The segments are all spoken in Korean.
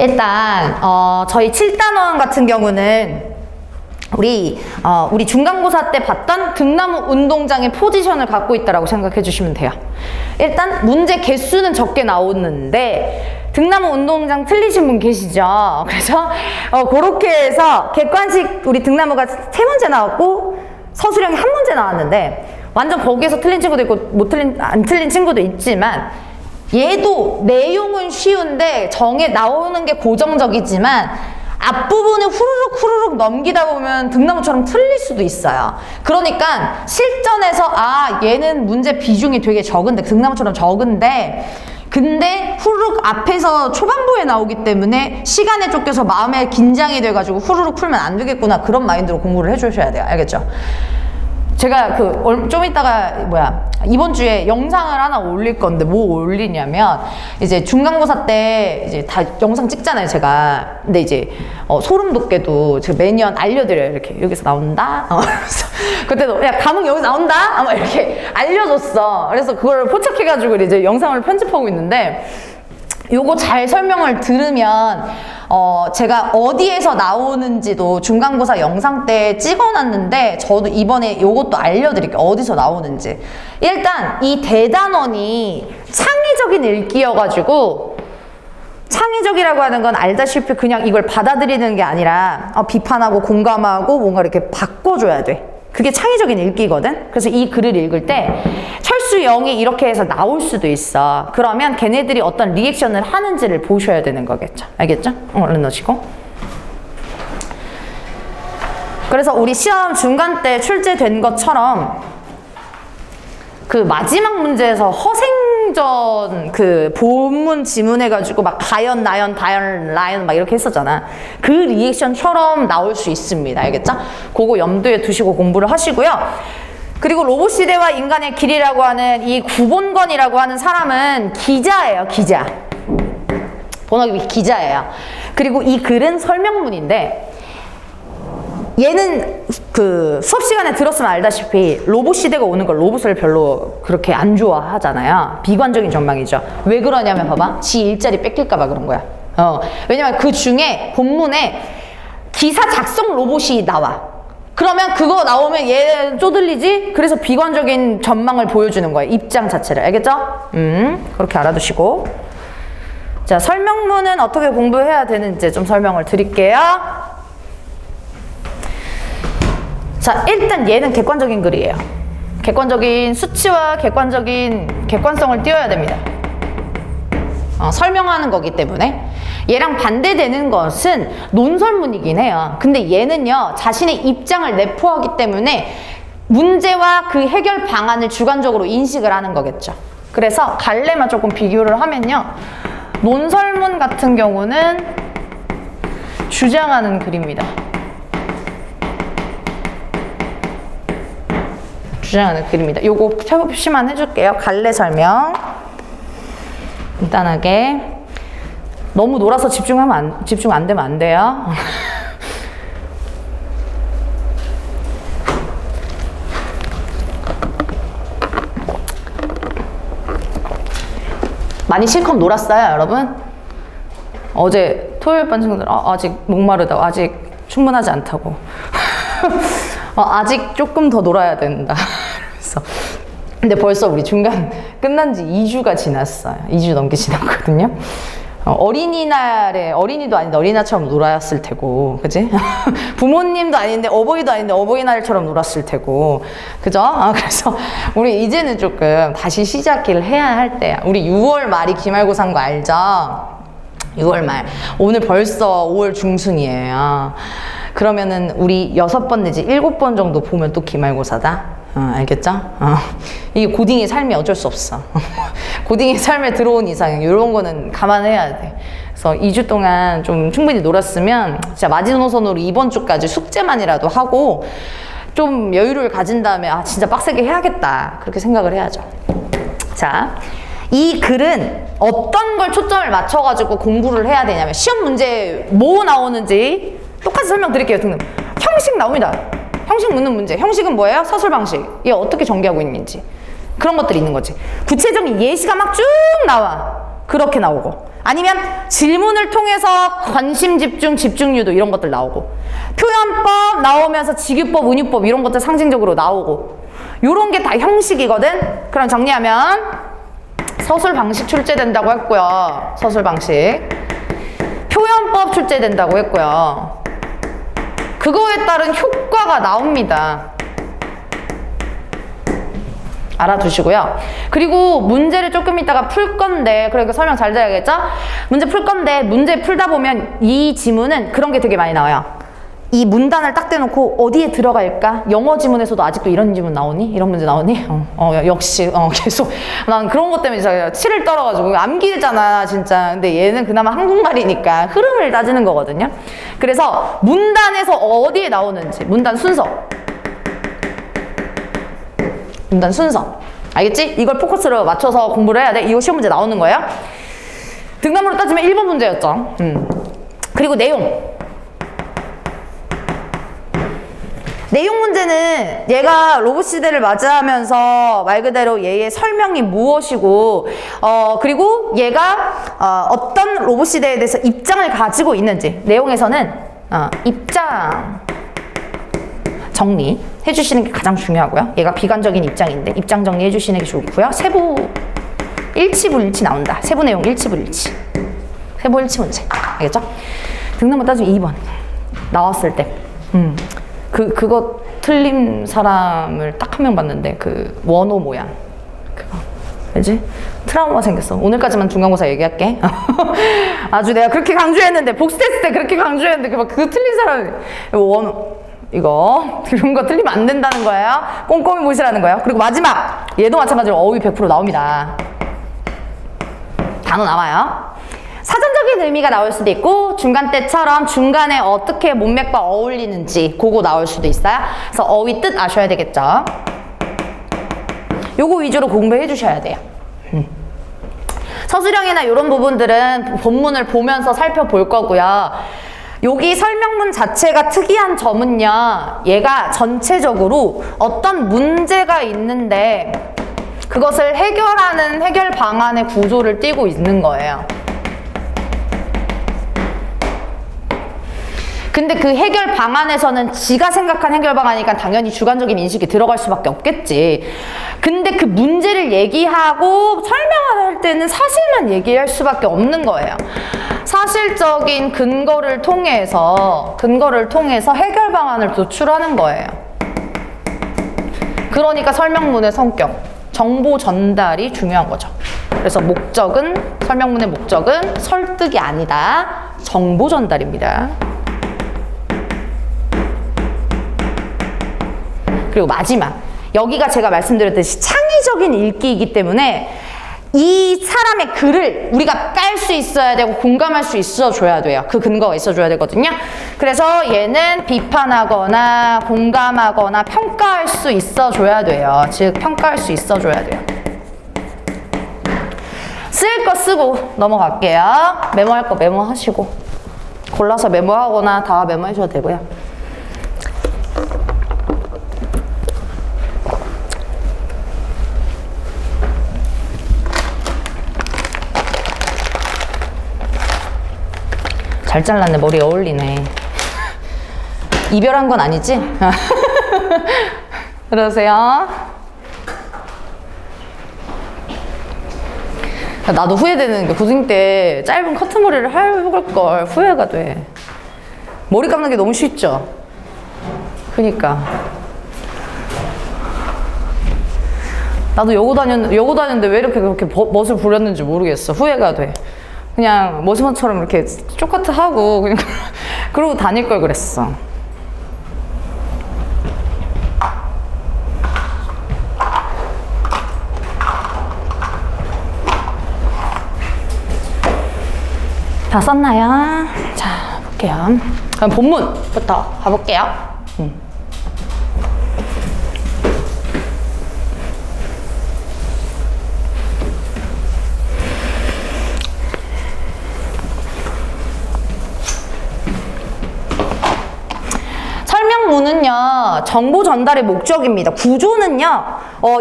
일단 저희 7단원 같은 경우는 우리 중간고사 때 봤던 등나무 운동장의 포지션을 갖고 있다라고 생각해 주시면 돼요. 일단 문제 개수는 적게 나오는데 등나무 운동장 틀리신 분 계시죠? 그래서 그렇게 해서 객관식 우리 등나무가 3문제 나왔고 서술형이 1문제 나왔는데 완전 거기에서 틀린 친구도 있고 안 틀린 친구도 있지만 얘도 내용은 쉬운데 정에 나오는 게 고정적이지만 앞부분을 후루룩 넘기다 보면 등나무처럼 틀릴 수도 있어요. 그러니까 실전에서 얘는 문제 비중이 되게 적은데 등나무처럼 적은데 근데 후루룩 앞에서 초반부에 나오기 때문에 시간에 쫓겨서 마음에 긴장이 돼가지고 후루룩 풀면 안 되겠구나 그런 마인드로 공부를 해주셔야 돼요. 알겠죠? 제가 좀 이따가 이번 주에 영상을 하나 올릴 건데 뭐 올리냐면 이제 중간고사 때 이제 다 영상 찍잖아요 제가. 근데 이제 소름 돋게도 제가 매년 알려드려요. 이렇게 여기서 나온다. 그래서 그때도 야 감흥 여기서 나온다. 아마 이렇게 알려줬어. 그래서 그걸 포착해가지고 이제 영상을 편집하고 있는데 요거 잘 설명을 들으면 제가 어디에서 나오는지도 중간고사 영상 때 찍어놨는데 저도 이번에 요것도 알려드릴게요. 어디서 나오는지. 일단 이 대단원이 창의적인 읽기여가지고 창의적이라고 하는 건 알다시피 그냥 이걸 받아들이는 게 아니라 비판하고 공감하고 뭔가 이렇게 바꿔줘야 돼. 그게 창의적인 읽기거든. 그래서 이 글을 읽을 때 철수 0이 이렇게 해서 나올 수도 있어. 그러면 걔네들이 어떤 리액션을 하는지를 보셔야 되는 거겠죠. 알겠죠? 얼른 넣으시고. 그래서 우리 시험 중간 때 출제된 것처럼 그 마지막 문제에서 허생전 그 본문 지문해가지고 막 가연, 나연, 다연, 라연 막 이렇게 했었잖아. 그 리액션처럼 나올 수 있습니다. 알겠죠? 그거 염두에 두시고 공부를 하시고요. 그리고 로봇 시대와 인간의 길이라고 하는 이 구본건이라고 하는 사람은 기자예요. 기자. 본학이 기자예요. 그리고 이 글은 설명문인데 얘는 그 수업 시간에 들었으면 알다시피 로봇 시대가 오는 걸 로봇을 별로 그렇게 안 좋아하잖아요. 비관적인 전망이죠. 왜 그러냐면 봐봐. 지 일자리 뺏길까 봐 그런 거야. 왜냐면 그 중에 본문에 기사 작성 로봇이 나와. 그러면 그거 나오면 얘 쪼들리지? 그래서 비관적인 전망을 보여주는 거예요. 입장 자체를. 알겠죠? 그렇게 알아두시고. 자, 설명문은 어떻게 공부해야 되는지 좀 설명을 드릴게요. 자, 일단 얘는 객관적인 글이에요. 객관적인 수치와 객관성을 띄워야 됩니다. 설명하는 거기 때문에. 얘랑 반대되는 것은 논설문이긴 해요. 근데 얘는요, 자신의 입장을 내포하기 때문에 문제와 그 해결 방안을 주관적으로 인식을 하는 거겠죠. 그래서 갈래만 조금 비교를 하면요. 논설문 같은 경우는 주장하는 글입니다. 주장하는 글입니다. 요거 표시만 해줄게요. 갈래 설명. 간단하게. 너무 놀아서 집중 안 되면 안 돼요. 많이 실컷 놀았어요, 여러분? 어제 토요일 반 친구들 아직 목마르다고, 아직 충분하지 않다고. 아직 조금 더 놀아야 된다. 그래서 근데 벌써 우리 중간 끝난 지 2주가 지났어요. 2주 넘게 지났거든요. 어린이날에 어린이도 아닌데 어린이날처럼 놀았을 테고, 그지? 부모님도 아닌데 어버이도 아닌데 어버이날처럼 놀았을 테고, 그죠? 그래서 우리 이제는 조금 다시 시작을 해야 할 때야. 우리 6월 말이 기말고사인 거 알죠? 6월 말. 오늘 벌써 5월 중순이에요. 그러면은 우리 6번 내지 7번 정도 보면 또 기말고사다. 알겠죠? 이게 고딩의 삶이 어쩔 수 없어. 고딩의 삶에 들어온 이상 이런 거는 감안해야 돼. 그래서 2주 동안 좀 충분히 놀았으면 진짜 마지노선으로 이번 주까지 숙제만이라도 하고 좀 여유를 가진 다음에 진짜 빡세게 해야겠다. 그렇게 생각을 해야죠. 자, 이 글은 어떤 걸 초점을 맞춰가지고 공부를 해야 되냐면 시험 문제 뭐 나오는지 똑같이 설명드릴게요. 형식 나옵니다. 형식 묻는 문제. 형식은 뭐예요? 서술 방식. 얘 어떻게 전개하고 있는지. 그런 것들이 있는 거지. 구체적인 예시가 막 쭉 나와. 그렇게 나오고. 아니면 질문을 통해서 관심 집중, 집중유도 이런 것들 나오고 표현법 나오면서 직유법, 은유법 이런 것들 상징적으로 나오고 요런 게 다 형식이거든. 그럼 정리하면 서술 방식 출제된다고 했고요. 서술 방식. 표현법 출제된다고 했고요. 그거에 따른 효과가 나옵니다. 알아두시고요. 그리고 문제를 조금 이따가 풀 건데, 그러니까 설명 잘 들어야겠죠? 문제 풀 건데, 문제 풀다 보면 이 지문은 그런 게 되게 많이 나와요. 이 문단을 딱 대놓고 어디에 들어갈까? 영어 지문에서도 아직도 이런 지문 나오니? 이런 문제 나오니? 역시 계속 난 그런 것 때문에 진짜 치를 떨어가지고 암기잖아 진짜. 근데 얘는 그나마 한국말이니까 흐름을 따지는 거거든요. 그래서 문단에서 어디에 나오는지 문단 순서 알겠지? 이걸 포커스로 맞춰서 공부를 해야 돼. 이거 시험 문제 나오는 거예요. 등단으로 따지면 1번 문제였죠. 그리고 내용 문제는 얘가 로봇 시대를 맞이하면서 말 그대로 얘의 설명이 무엇이고 그리고 얘가 어떤 로봇 시대에 대해서 입장을 가지고 있는지 내용에서는 입장 정리 해주시는 게 가장 중요하고요. 얘가 비관적인 입장인데 입장 정리 해주시는 게 좋고요. 세부 일치불일치 나온다. 세부 내용 일치불일치. 세부 일치 문제. 알겠죠? 등록만 따지면 2번 나왔을 때 그거 틀린 사람을 딱 한 명 봤는데 그 원호 모양 그거 알지? 트라우마 생겼어. 오늘까지만 중간고사 얘기할게. 아주 내가 그렇게 강조했는데 복수했을 때 그렇게 강조했는데 그거 틀린 사람 원호 이거 이런 거 틀리면 안 된다는 거예요. 꼼꼼히 보시라는 거예요. 그리고 마지막 얘도 마찬가지로 어휘 100% 나옵니다. 단어 나와요. 사전적인 의미가 나올 수도 있고 중간 때처럼 중간에 어떻게 문맥과 어울리는지 그거 나올 수도 있어요. 그래서 어휘 뜻 아셔야 되겠죠. 요거 위주로 공부해 주셔야 돼요. 서술형이나 이런 부분들은 본문을 보면서 살펴볼 거고요. 여기 설명문 자체가 특이한 점은요. 얘가 전체적으로 어떤 문제가 있는데 그것을 해결하는 해결 방안의 구조를 띠고 있는 거예요. 근데 그 해결 방안에서는 지가 생각한 해결 방안이니까 당연히 주관적인 인식이 들어갈 수밖에 없겠지. 근데 그 문제를 얘기하고 설명을 할 때는 사실만 얘기할 수밖에 없는 거예요. 사실적인 근거를 통해서 해결 방안을 도출하는 거예요. 그러니까 설명문의 성격, 정보 전달이 중요한 거죠. 그래서 설명문의 목적은 설득이 아니다. 정보 전달입니다. 그리고 마지막, 여기가 제가 말씀드렸듯이 창의적인 읽기이기 때문에 이 사람의 글을 우리가 깔 수 있어야 되고 공감할 수 있어줘야 돼요. 그 근거가 있어줘야 되거든요. 그래서 얘는 비판하거나 공감하거나 평가할 수 있어줘야 돼요. 즉 평가할 수 있어줘야 돼요. 쓸 거 쓰고 넘어갈게요. 메모할 거 메모하시고 골라서 메모하거나 다 메모하셔도 되고요. 잘 잘랐네. 머리 어울리네. 이별한 건 아니지? 그러세요? 나도 후회되는 게 고등 때 짧은 커트머리를 해볼 걸 후회가 돼. 머리 감는 게 너무 쉽죠? 그니까. 나도 여고 다녔는데 왜 이렇게 그렇게 멋을 부렸는지 모르겠어. 후회가 돼. 그냥 머시먼처럼 이렇게 쪼카트 하고 그냥 그러고 다닐 걸 그랬어. 다 썼나요? 자, 볼게요. 그럼 본문부터 가볼게요. 설명문은요, 정보 전달의 목적입니다. 구조는요,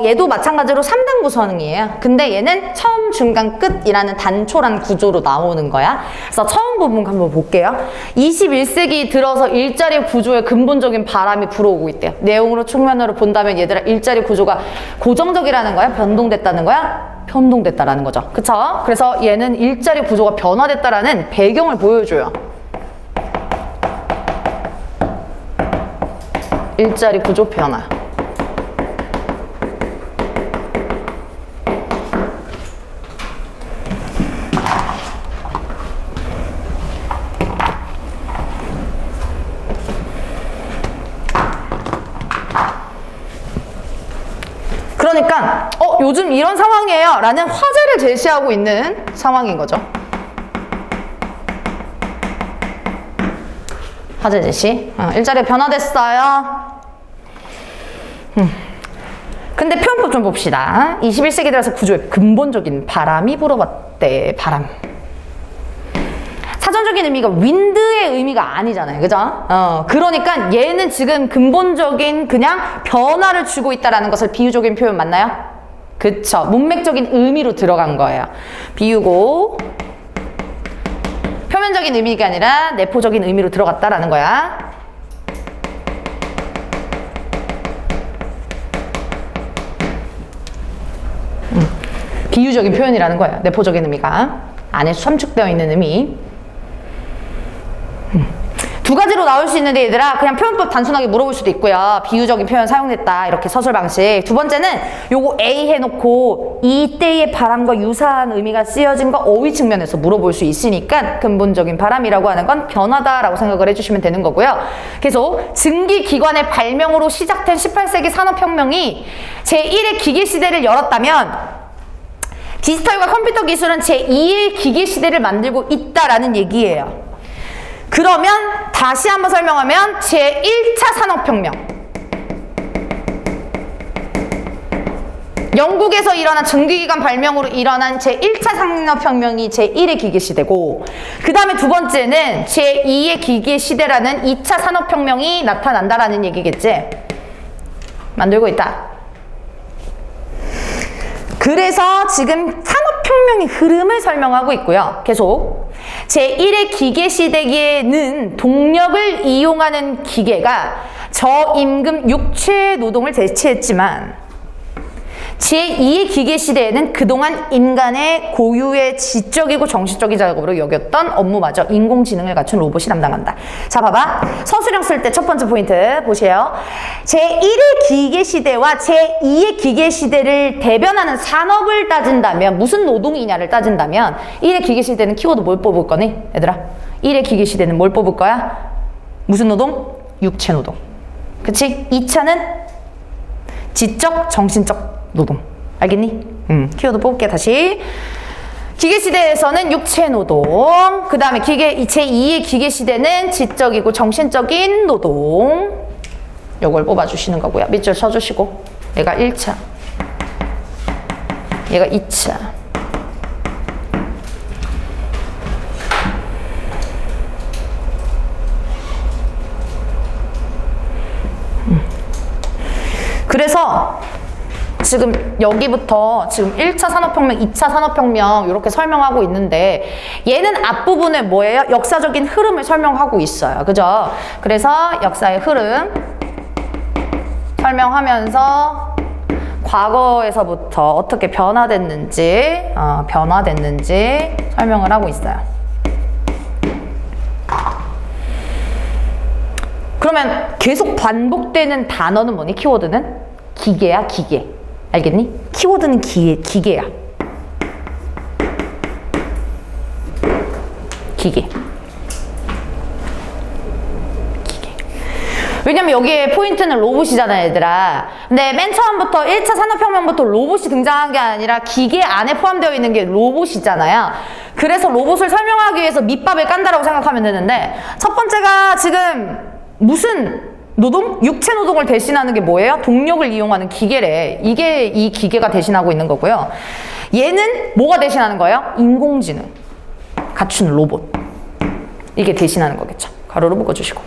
얘도 마찬가지로 3단 구성이에요. 근데 얘는 처음, 중간, 끝이라는 단촐한 구조로 나오는 거야. 그래서 처음 부분 한번 볼게요. 21세기 들어서 일자리 구조에 근본적인 바람이 불어오고 있대요. 내용으로 측면으로 본다면 얘들아 일자리 구조가 고정적이라는 거야? 변동됐다는 거야? 변동됐다라는 거죠. 그쵸? 그래서 얘는 일자리 구조가 변화됐다라는 배경을 보여줘요. 일자리 구조 변화. 그러니까 요즘 이런 상황이에요 라는 화제를 제시하고 있는 상황인 거죠. 화제 제시. 일자리 변화됐어요. 근데 표현법 좀 봅시다. 21세기 들어서 구조에 근본적인 바람이 불어왔대. 바람. 사전적인 의미가 윈드의 의미가 아니잖아요. 그죠? 그러니까 얘는 지금 근본적인 그냥 변화를 주고 있다라는 것을 비유적인 표현 맞나요? 그쵸. 문맥적인 의미로 들어간 거예요. 비유고 표면적인 의미가 아니라 내포적인 의미로 들어갔다라는 거야. 비유적인 표현이라는 거예요. 내포적인 의미가 안에 함축되어 있는 의미. 두 가지로 나올 수 있는데 얘들아 그냥 표현법 단순하게 물어볼 수도 있고요. 비유적인 표현 사용됐다 이렇게 서술 방식. 두 번째는 요거 A 해놓고 이때의 바람과 유사한 의미가 쓰여진 거 어휘 측면에서 물어볼 수 있으니까 근본적인 바람이라고 하는 건 변화다라고 생각을 해주시면 되는 거고요. 계속 증기기관의 발명으로 시작된 18세기 산업혁명이 제1의 기계시대를 열었다면 디지털과 컴퓨터 기술은 제2의 기계시대를 만들고 있다라는 얘기예요. 그러면 다시 한번 설명하면 제1차 산업혁명. 영국에서 일어난 증기기관 발명으로 일어난 제1차 산업혁명이 제1의 기계시대고 그 다음에 두 번째는 제2의 기계시대라는 2차 산업혁명이 나타난다라는 얘기겠지. 만들고 있다. 그래서 지금 산업혁명의 흐름을 설명하고 있고요. 계속 제1의 기계시대에는 동력을 이용하는 기계가 저임금 육체 노동을 대체했지만 제2의 기계시대에는 그동안 인간의 고유의 지적이고 정신적인 작업으로 여겼던 업무마저 인공지능을 갖춘 로봇이 담당한다. 자, 봐봐. 서술형 쓸 때 첫 번째 포인트 보세요. 제1의 기계시대와 제2의 기계시대를 대변하는 산업을 따진다면 무슨 노동이냐를 따진다면 1의 기계시대는 키워드 뭘 뽑을 거니? 얘들아 1의 기계시대는 뭘 뽑을 거야? 무슨 노동? 육체 노동. 그치? 2차는 지적, 정신적 노동. 알겠니? 키워드 뽑을게 다시. 기계시대에서는 육체노동, 그 다음에 제2의 기계시대는 지적이고 정신적인 노동. 요걸 뽑아주시는 거고요. 밑줄 쳐주시고 얘가 1차, 얘가 2차. 그래서 지금 여기부터 지금 1차 산업혁명, 2차 산업혁명 이렇게 설명하고 있는데 얘는 앞부분에 뭐예요? 역사적인 흐름을 설명하고 있어요. 그죠? 그래서 역사의 흐름 설명하면서 과거에서부터 어떻게 변화됐는지 설명을 하고 있어요. 그러면 계속 반복되는 단어는 뭐니? 키워드는? 기계야, 기계. 알겠니? 키워드는 기계야. 기계. 왜냐면 여기에 포인트는 로봇이잖아, 얘들아. 근데 맨 처음부터 1차 산업혁명부터 로봇이 등장한 게 아니라 기계 안에 포함되어 있는 게 로봇이잖아요. 그래서 로봇을 설명하기 위해서 밑밥을 깐다라고 생각하면 되는데 첫 번째가 지금 무슨 노동? 육체 노동을 대신하는 게 뭐예요? 동력을 이용하는 기계래. 이게 이 기계가 대신하고 있는 거고요. 얘는 뭐가 대신하는 거예요? 인공지능 갖춘 로봇. 이게 대신하는 거겠죠. 가로로 묶어주시고.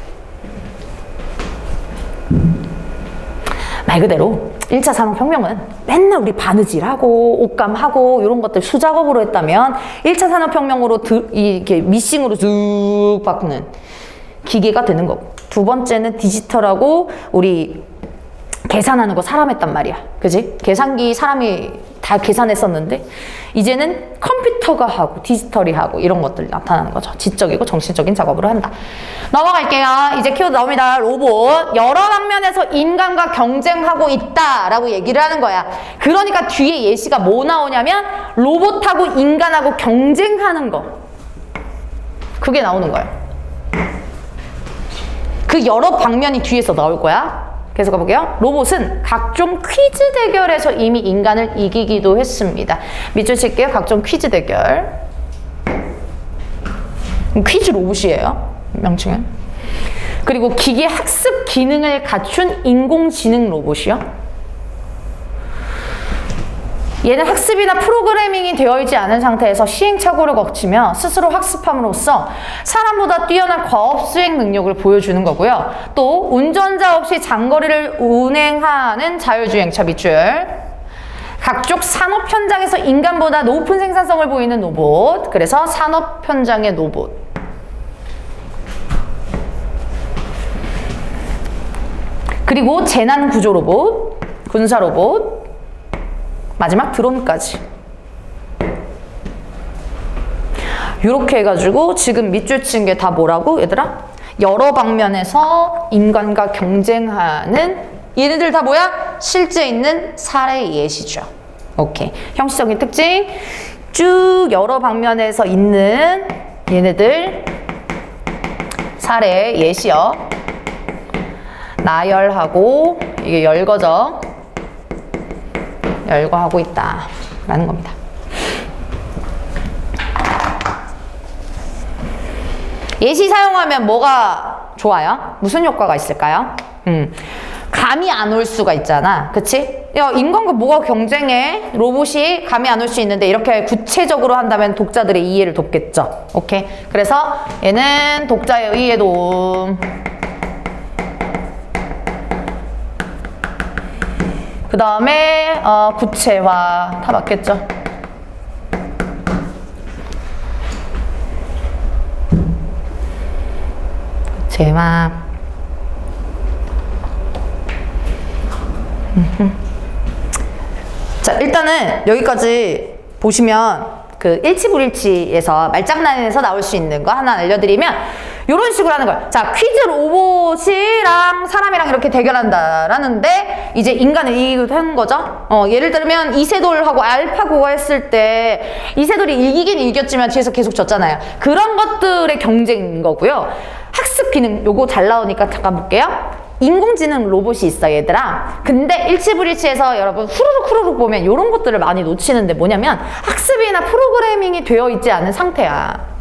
말 그대로 1차 산업혁명은 맨날 우리 바느질하고 옷감하고 이런 것들 수작업으로 했다면 1차 산업혁명으로 이렇게 미싱으로 쭉 바꾸는 기계가 되는 거고, 두 번째는 디지털하고 우리 계산하는 거 사람 했단 말이야. 그지? 계산기 사람이 다 계산했었는데 이제는 컴퓨터가 하고 디지털이 하고 이런 것들이 나타나는 거죠. 지적이고 정신적인 작업을 한다. 넘어갈게요. 이제 키워드 나옵니다. 로봇. 여러 방면에서 인간과 경쟁하고 있다라고 얘기를 하는 거야. 그러니까 뒤에 예시가 뭐 나오냐면 로봇하고 인간하고 경쟁하는 거. 그게 나오는 거야. 그 여러 방면이 뒤에서 나올 거야. 계속 가볼게요. 로봇은 각종 퀴즈 대결에서 이미 인간을 이기기도 했습니다. 밑줄 칠게요. 각종 퀴즈 대결. 퀴즈 로봇이에요. 명칭은. 그리고 기계 학습 기능을 갖춘 인공지능 로봇이요. 얘는 학습이나 프로그래밍이 되어 있지 않은 상태에서 시행착오를 거치며 스스로 학습함으로써 사람보다 뛰어난 과업 수행 능력을 보여주는 거고요. 또 운전자 없이 장거리를 운행하는 자율주행차 밑줄. 각종 산업 현장에서 인간보다 높은 생산성을 보이는 로봇. 그래서 산업 현장의 로봇. 그리고 재난 구조 로봇, 군사 로봇, 마지막 드론까지. 이렇게 해가지고 지금 밑줄 친 게 다 뭐라고 얘들아? 여러 방면에서 인간과 경쟁하는, 얘네들 다 뭐야? 실제 있는 사례 예시죠. 오케이. 형식적인 특징. 쭉 여러 방면에서 있는 얘네들 사례 예시요. 나열하고 이게 열거죠. 열거하고 있다 라는 겁니다. 예시 사용하면 뭐가 좋아요? 무슨 효과가 있을까요? 감이 안 올 수가 있잖아. 그치? 야, 인간과 뭐가 경쟁해? 로봇이 감이 안 올 수 있는데 이렇게 구체적으로 한다면 독자들의 이해를 돕겠죠. 오케이. 그래서 얘는 독자의 이해 도움. 그 다음에 구체화 다 맞겠죠? 구체화. 자, 일단은 여기까지 보시면 그 일치불일치에서 말장난에서 나올 수 있는 거 하나 알려드리면 이런 식으로 하는 거예요. 자, 퀴즈 로봇이랑 사람이랑 이렇게 대결한다라는데 이제 인간을 이기기도 하는 거죠. 예를 들면 이세돌하고 알파고가 했을 때 이세돌이 이기긴 이겼지만 뒤에서 계속 졌잖아요. 그런 것들의 경쟁인 거고요. 학습 기능 요거 잘 나오니까 잠깐 볼게요. 인공지능 로봇이 있어 얘들아. 근데 일치불일치에서 여러분 후루룩 보면 이런 것들을 많이 놓치는데 뭐냐면 학습이나 프로그래밍이 되어 있지 않은 상태야.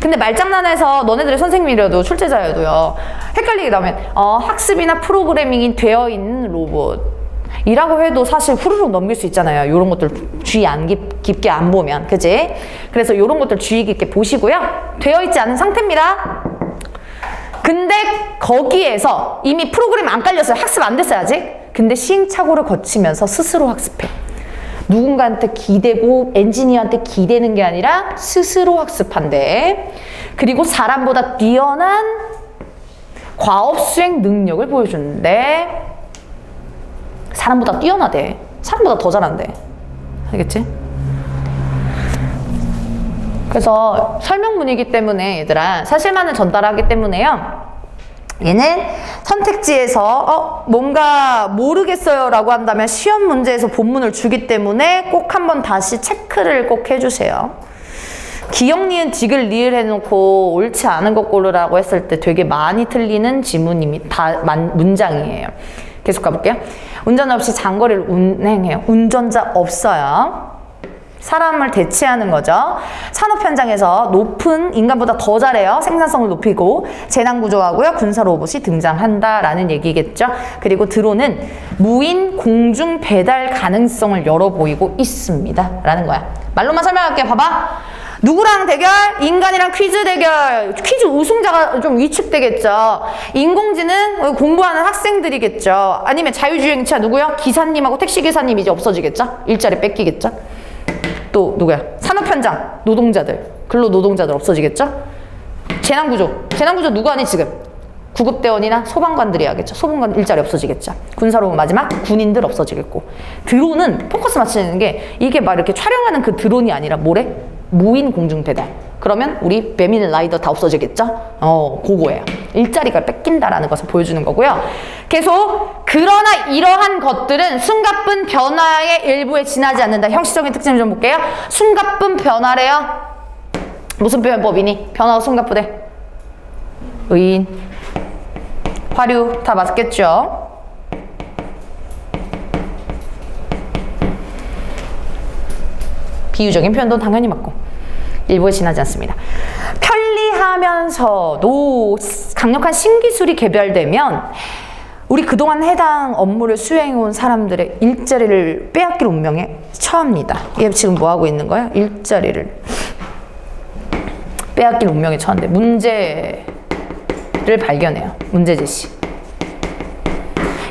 근데 말장난에서 너네들의 선생님이라도 출제자여도요 헷갈리게 나오면 학습이나 프로그래밍이 되어 있는 로봇 이라고 해도 사실 후루룩 넘길 수 있잖아요. 이런 것들 주의 안 깊게 안 보면. 그지? 그래서 이런 것들 주의 깊게 보시고요. 되어 있지 않은 상태입니다. 근데 거기에서 이미 프로그램 안 깔렸어요. 학습 안 됐어요 아직. 근데 시행착오를 거치면서 스스로 학습해. 누군가한테 기대고 엔지니어한테 기대는 게 아니라 스스로 학습한대. 그리고 사람보다 뛰어난 과업 수행 능력을 보여주는데 사람보다 뛰어나대. 사람보다 더 잘한대. 알겠지? 그래서 설명문이기 때문에 얘들아 사실만을 전달하기 때문에요. 얘는 선택지에서 뭔가 모르겠어요 라고 한다면 시험 문제에서 본문을 주기 때문에 꼭 한번 다시 체크를 꼭 해주세요. 기역, 니은, 디귿, 리을 해놓고 옳지 않은 것 고르라고 했을 때 되게 많이 틀리는 지문입니다. 문장이에요. 계속 가볼게요. 운전 없이 장거리를 운행해요. 운전자 없어요. 사람을 대체하는 거죠. 산업 현장에서 높은 인간보다 더 잘해요. 생산성을 높이고 재난 구조하고요. 군사 로봇이 등장한다라는 얘기겠죠. 그리고 드론은 무인 공중 배달 가능성을 열어 보이고 있습니다. 라는 거야. 말로만 설명할게요. 봐봐. 누구랑 대결? 인간이랑 퀴즈 대결. 퀴즈 우승자가 좀 위축되겠죠. 인공지능 공부하는 학생들이겠죠. 아니면 자율주행차 누구요? 기사님하고 택시기사님 이제 없어지겠죠? 일자리 뺏기겠죠? 또 누구야? 산업 현장 노동자들, 근로노동자들 없어지겠죠? 재난구조 누구 하니 지금? 구급대원이나 소방관들이 하겠죠. 소방관 일자리 없어지겠죠. 군사로 마지막 군인들 없어지겠고. 드론은 포커스 맞추는 게 이게 막 이렇게 촬영하는 그 드론이 아니라 뭐래? 무인 공중 배달. 그러면 우리 배민 라이더 다 없어지겠죠? 그거예요. 일자리가 뺏긴다라는 것을 보여주는 거고요. 계속 그러나 이러한 것들은 숨가쁜 변화의 일부에 지나지 않는다. 형식적인 특징을 좀 볼게요. 숨가쁜 변화래요. 무슨 표현법이니? 변화와 숨가쁘대. 의인, 화류 다 맞겠죠? 비유적인 표현도 당연히 맞고 일부에 지나지 않습니다. 편리하면서도 강력한 신기술이 개발되면 우리 그동안 해당 업무를 수행해온 사람들의 일자리를 빼앗길 운명에 처합니다. 얘 지금 뭐 하고 있는 거야? 일자리를 빼앗길 운명에 처한데 문제를 발견해요. 문제 제시.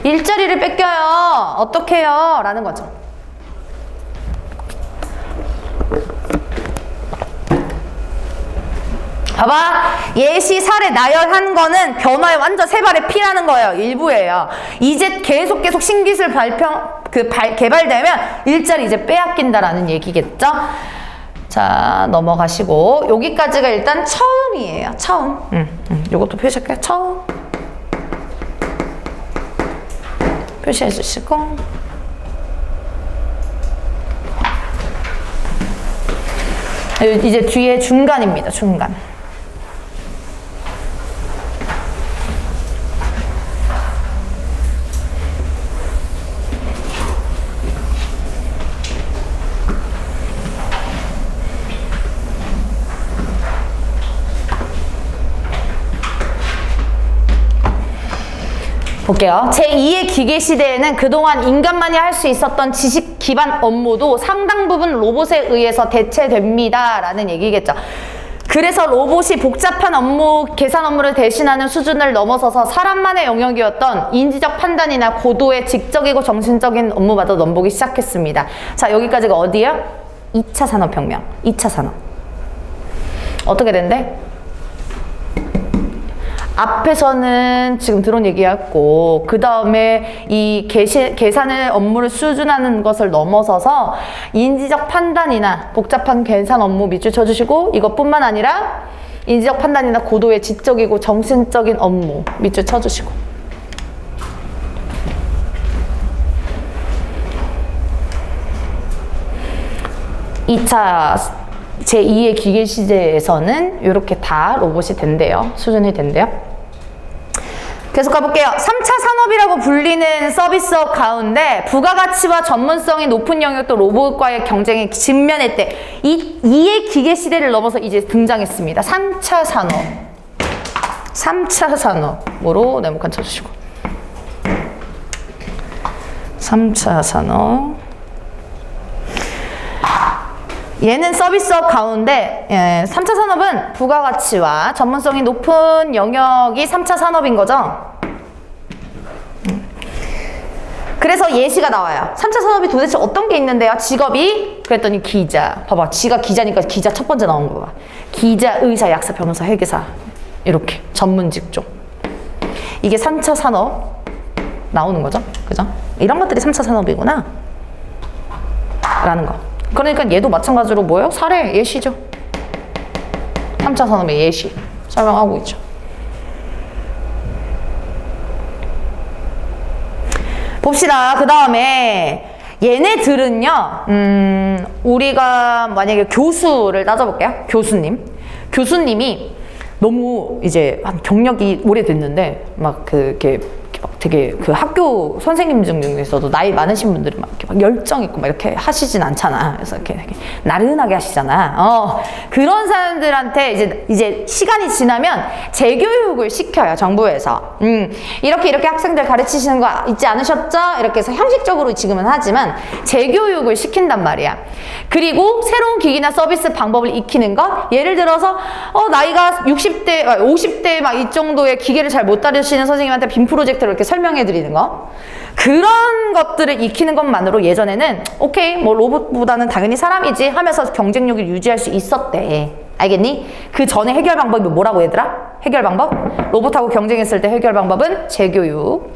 일자리를 뺏겨요. 어떻게 해요? 라는 거죠. 봐봐. 예시 사례 나열한 거는 변화의 완전 세 발의 피라는 거예요. 일부예요. 이제 계속 신기술 개발되면 일자리 이제 빼앗긴다라는 얘기겠죠? 자, 넘어가시고 여기까지가 일단 처음이에요. 처음. 요것도 표시할게요. 처음. 표시해 주시고 이제 뒤에 중간입니다. 중간. 볼게요. 제2의 기계 시대에는 그동안 인간만이 할 수 있었던 지식 기반 업무도 상당 부분 로봇에 의해서 대체됩니다. 라는 얘기겠죠. 그래서 로봇이 복잡한 업무, 계산 업무를 대신하는 수준을 넘어서서 사람만의 영역이었던 인지적 판단이나 고도의 직접이고 정신적인 업무마저 넘보기 시작했습니다. 자, 여기까지가 어디야? 2차 산업혁명. 2차 산업. 어떻게 된대? 앞에서는 지금 드론 얘기했고 그 다음에 이 계산의 업무를 수준하는 것을 넘어서서 인지적 판단이나 복잡한 계산 업무 밑줄 쳐주시고 이것뿐만 아니라 인지적 판단이나 고도의 지적이고 정신적인 업무 밑줄 쳐주시고 제2의 기계 시대에서는 이렇게 다 로봇이 된대요. 수준이 된대요. 계속 가볼게요. 3차 산업이라고 불리는 서비스업 가운데 부가가치와 전문성이 높은 영역도 로봇과의 경쟁에 직면했대. 2의 기계 시대를 넘어서 이제 등장했습니다. 3차 산업. 3차 산업으로 네모칸 쳐주시고 3차 산업. 얘는 서비스업 가운데 3차 산업은 부가가치와 전문성이 높은 영역이 3차 산업인 거죠. 그래서 예시가 나와요. 3차 산업이 도대체 어떤 게 있는데요? 직업이 그랬더니 기자. 봐봐. 지가 기자니까 기자 첫 번째 나온 거 봐. 기자, 의사, 약사, 변호사, 회계사 이렇게 전문 직종. 이게 3차 산업 나오는 거죠. 그죠? 이런 것들이 3차 산업이구나 라는 거. 그러니까 얘도 마찬가지로 뭐예요? 사례, 예시죠. 3차 산업의 예시 설명하고 있죠. 봅시다. 그 다음에 얘네들은요. 우리가 만약에 교수를 따져볼게요. 교수님이 너무 이제 한 경력이 오래됐는데 막 이렇게 막 되게 그 학교 선생님 중에서도 나이 많으신 분들이 막 이렇게 막 열정 있고 막 이렇게 하시진 않잖아. 그래서 이렇게 나른하게 하시잖아. 그런 사람들한테 이제 시간이 지나면 재교육을 시켜요, 정부에서. 이렇게 학생들 가르치시는 거 있지 않으셨죠? 이렇게 해서 형식적으로 지금은 하지만 재교육을 시킨단 말이야. 그리고 새로운 기기나 서비스 방법을 익히는 것, 예를 들어서 나이가 60대, 50대 막 이 정도의 기계를 잘 못 다루시는 선생님한테 빔 프로젝터를 이렇게 설명해 드리는 거, 그런 것들을 익히는 것만으로 예전에는 오케이 뭐 로봇보다는 당연히 사람이지 하면서 경쟁력을 유지할 수 있었대. 알겠니? 그 전에 해결 방법이 뭐라고 얘들아? 해결 방법? 로봇하고 경쟁했을 때 해결 방법은 재교육,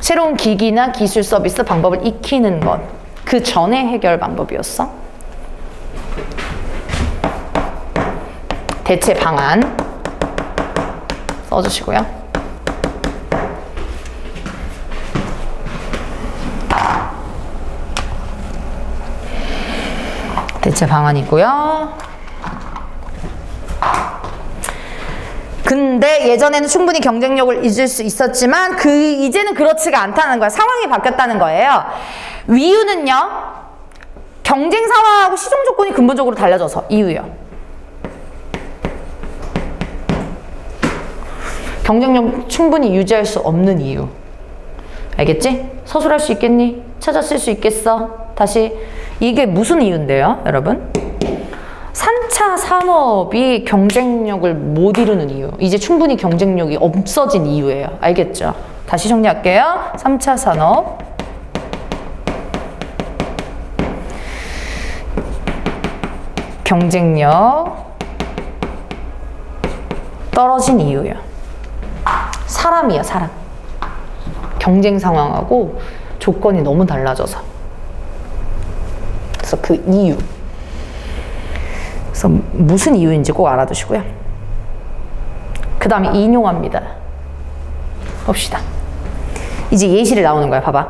새로운 기기나 기술 서비스 방법을 익히는 것, 그 전에 해결 방법이었어. 대체 방안 써주시고요. 대체 방안이고요. 근데 예전에는 충분히 경쟁력을 잊을 수 있었지만 이제는 그렇지가 않다는 거야. 상황이 바뀌었다는 거예요. 이유는요, 경쟁 상황하고 시종 조건이 근본적으로 달라져서. 이유요, 경쟁력 충분히 유지할 수 없는 이유. 알겠지? 서술할 수 있겠니? 찾아 쓸 수 있겠어? 다시. 이게 무슨 이유인데요, 여러분? 3차 산업이 경쟁력을 못 이루는 이유. 이제 충분히 경쟁력이 없어진 이유예요. 알겠죠? 다시 정리할게요. 3차 산업. 경쟁력 떨어진 이유예요. 사람이야, 사람. 경쟁 상황하고 조건이 너무 달라져서. 그래서 그 이유. 그래서 무슨 이유인지 꼭 알아두시고요. 그 다음에 인용합니다. 봅시다. 이제 예시를 나오는 거야. 봐봐.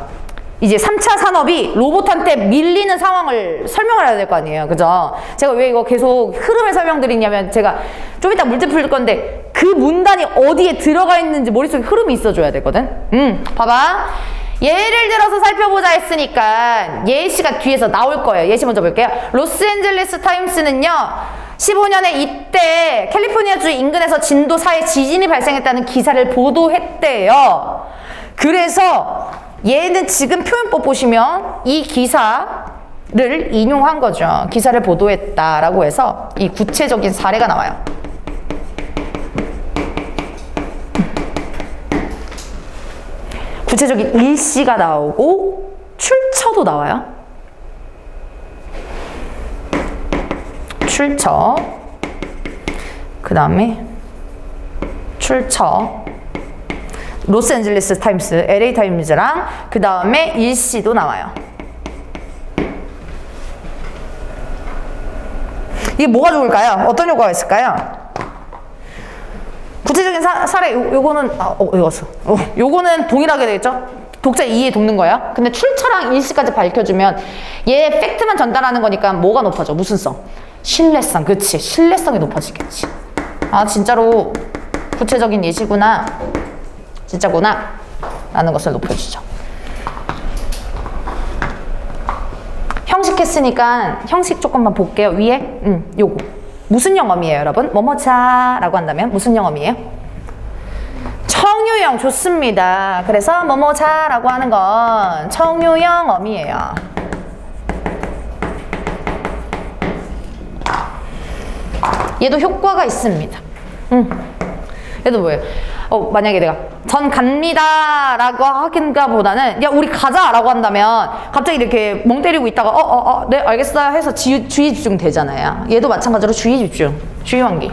이제 3차 산업이 로봇한테 밀리는 상황을 설명을 해야 될 거 아니에요. 그죠? 제가 왜 이거 계속 흐름을 설명드리냐면, 제가 좀 이따 문제 풀 건데 그 문단이 어디에 들어가 있는지 머릿속에 흐름이 있어줘야 되거든. 봐봐. 예를 들어서 살펴보자 했으니까 예시가 뒤에서 나올 거예요. 예시 먼저 볼게요. 로스앤젤레스 타임스는요, 15년에 이때 캘리포니아주 인근에서 진도 4의 지진이 발생했다는 기사를 보도했대요. 그래서 얘는 지금 표현법 보시면 이 기사를 인용한 거죠. 기사를 보도했다라고 해서 이 구체적인 사례가 나와요. 구체적인 일시가 나오고 출처도 나와요. 출처, 그 다음에 출처, 로스앤젤레스 타임스, LA 타임즈랑 그 다음에 일시도 나와요. 이게 뭐가 좋을까요? 어떤 효과가 있을까요? 구체적인 사례, 요거는 요거는 동일하게 되겠죠? 독자 이해에 돕는 거예요. 근데 출처랑 일시까지 밝혀주면 얘 팩트만 전달하는 거니까 뭐가 높아져? 무슨성? 신뢰성. 그치, 신뢰성이 높아지겠지. 아, 진짜로 구체적인 예시구나, 진짜구나 라는 것을 높여주죠. 형식 했으니까 형식 조금만 볼게요. 위에 요거 무슨 영어미에요, 여러분? 뭐뭐자 라고 한다면 무슨 영어미에요? 청유형. 좋습니다. 그래서 뭐뭐자 라고 하는 건 청유형 어미예요. 얘도 효과가 있습니다. 얘도 뭐예요? 만약에 내가 전 갑니다 라고 하긴가 보다는, 야 우리 가자 라고 한다면 갑자기 이렇게 멍 때리고 있다가 네 알겠어요 해서 주의 집중 되잖아요. 얘도 마찬가지로 주의 집중, 주의 환기.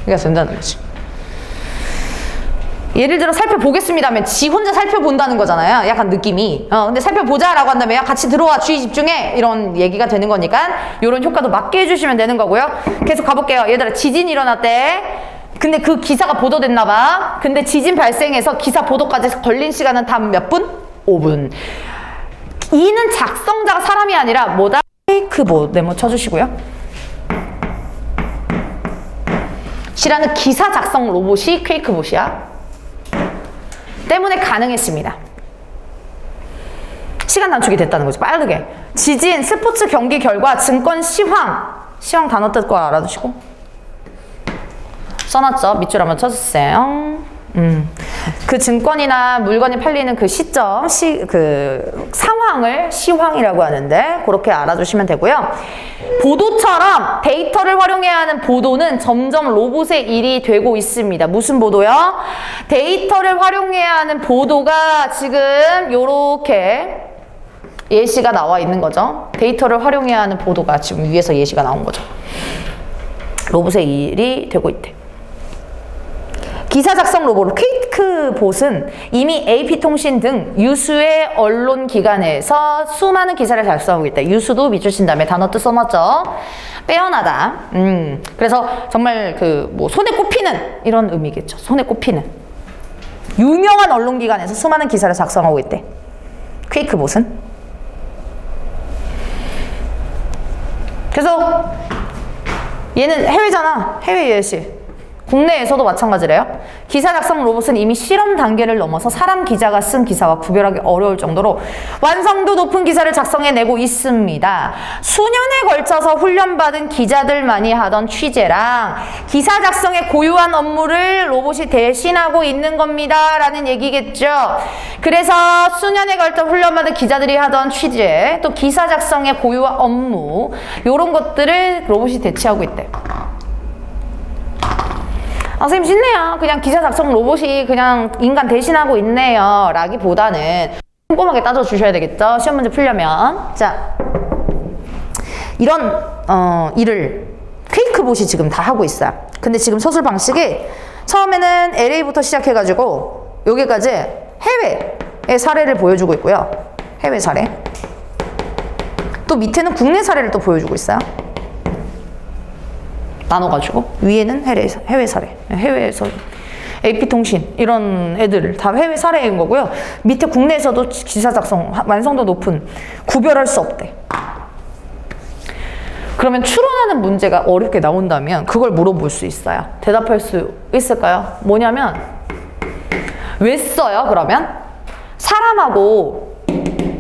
이게 된다는 거지. 예를 들어 살펴보겠습니다 하면 지 혼자 살펴본다는 거잖아요. 약간 느낌이. 근데 살펴보자 라고 한다면 야 같이 들어와, 주의 집중해, 이런 얘기가 되는 거니까 이런 효과도 맞게 해주시면 되는 거고요. 계속 가볼게요. 얘들아, 지진이 일어났대. 근데 그 기사가 보도됐나 봐. 근데 지진 발생해서 기사 보도까지 걸린 시간은 단 몇 분? 5분. 이는 작성자가 사람이 아니라 뭐다? 페이크 네모 쳐주시고요. 시라는 기사 작성 로봇이 퀘이크봇이야. 때문에 가능했습니다. 시간 단축이 됐다는 거지. 빠르게. 지진, 스포츠 경기 결과, 증권 시황. 시황 단어 뜻 거 알아두시고. 써놨죠? 밑줄 한번 쳐주세요. 그 증권이나 물건이 팔리는 그 시점, 그 상황을 시황이라고 하는데 그렇게 알아주시면 되고요. 보도처럼 데이터를 활용해야 하는 보도는 점점 로봇의 일이 되고 있습니다. 무슨 보도요? 데이터를 활용해야 하는 보도가 지금 요렇게 예시가 나와 있는 거죠. 데이터를 활용해야 하는 보도가 지금 위에서 예시가 나온 거죠. 로봇의 일이 되고 있대. 기사 작성 로봇 퀘이크봇은 이미 AP통신 등 유수의 언론기관에서 수많은 기사를 작성하고 있다. 유수도 밑줄 친 다음에 단어 뜻 써놨죠. 빼어나다. 그래서 정말 그 뭐 손에 꼽히는 이런 의미겠죠. 손에 꼽히는. 유명한 언론기관에서 수많은 기사를 작성하고 있대. 퀘이크봇은. 그래서 얘는 해외잖아. 해외 예시. 국내에서도 마찬가지래요. 기사 작성 로봇은 이미 실험 단계를 넘어서 사람 기자가 쓴 기사와 구별하기 어려울 정도로 완성도 높은 기사를 작성해내고 있습니다. 수년에 걸쳐서 훈련받은 기자들만이 하던 취재랑 기사 작성의 고유한 업무를 로봇이 대신하고 있는 겁니다. 라는 얘기겠죠. 그래서 수년에 걸쳐 훈련받은 기자들이 하던 취재, 또 기사 작성의 고유한 업무, 이런 것들을 로봇이 대체하고 있대. 아, 선생님 쉽네요. 그냥 기사 작성 로봇이 그냥 인간 대신하고 있네요. 라기보다는 꼼꼼하게 따져주셔야 되겠죠. 시험 문제 풀려면. 자, 이런 일을 퀘이크봇이 지금 다 하고 있어요. 근데 지금 서술 방식이 처음에는 LA부터 시작해가지고 여기까지 해외의 사례를 보여주고 있고요. 해외 사례. 또 밑에는 국내 사례를 또 보여주고 있어요. 나눠가지고 위에는 해외 사례, 해외에서 AP통신 이런 애들 다 해외 사례인 거고요. 밑에 국내에서도 기사 작성 완성도 높은 구별할 수 없대. 그러면 추론하는 문제가 어렵게 나온다면 그걸 물어볼 수 있어요. 대답할 수 있을까요? 뭐냐면 왜 써요? 그러면 사람하고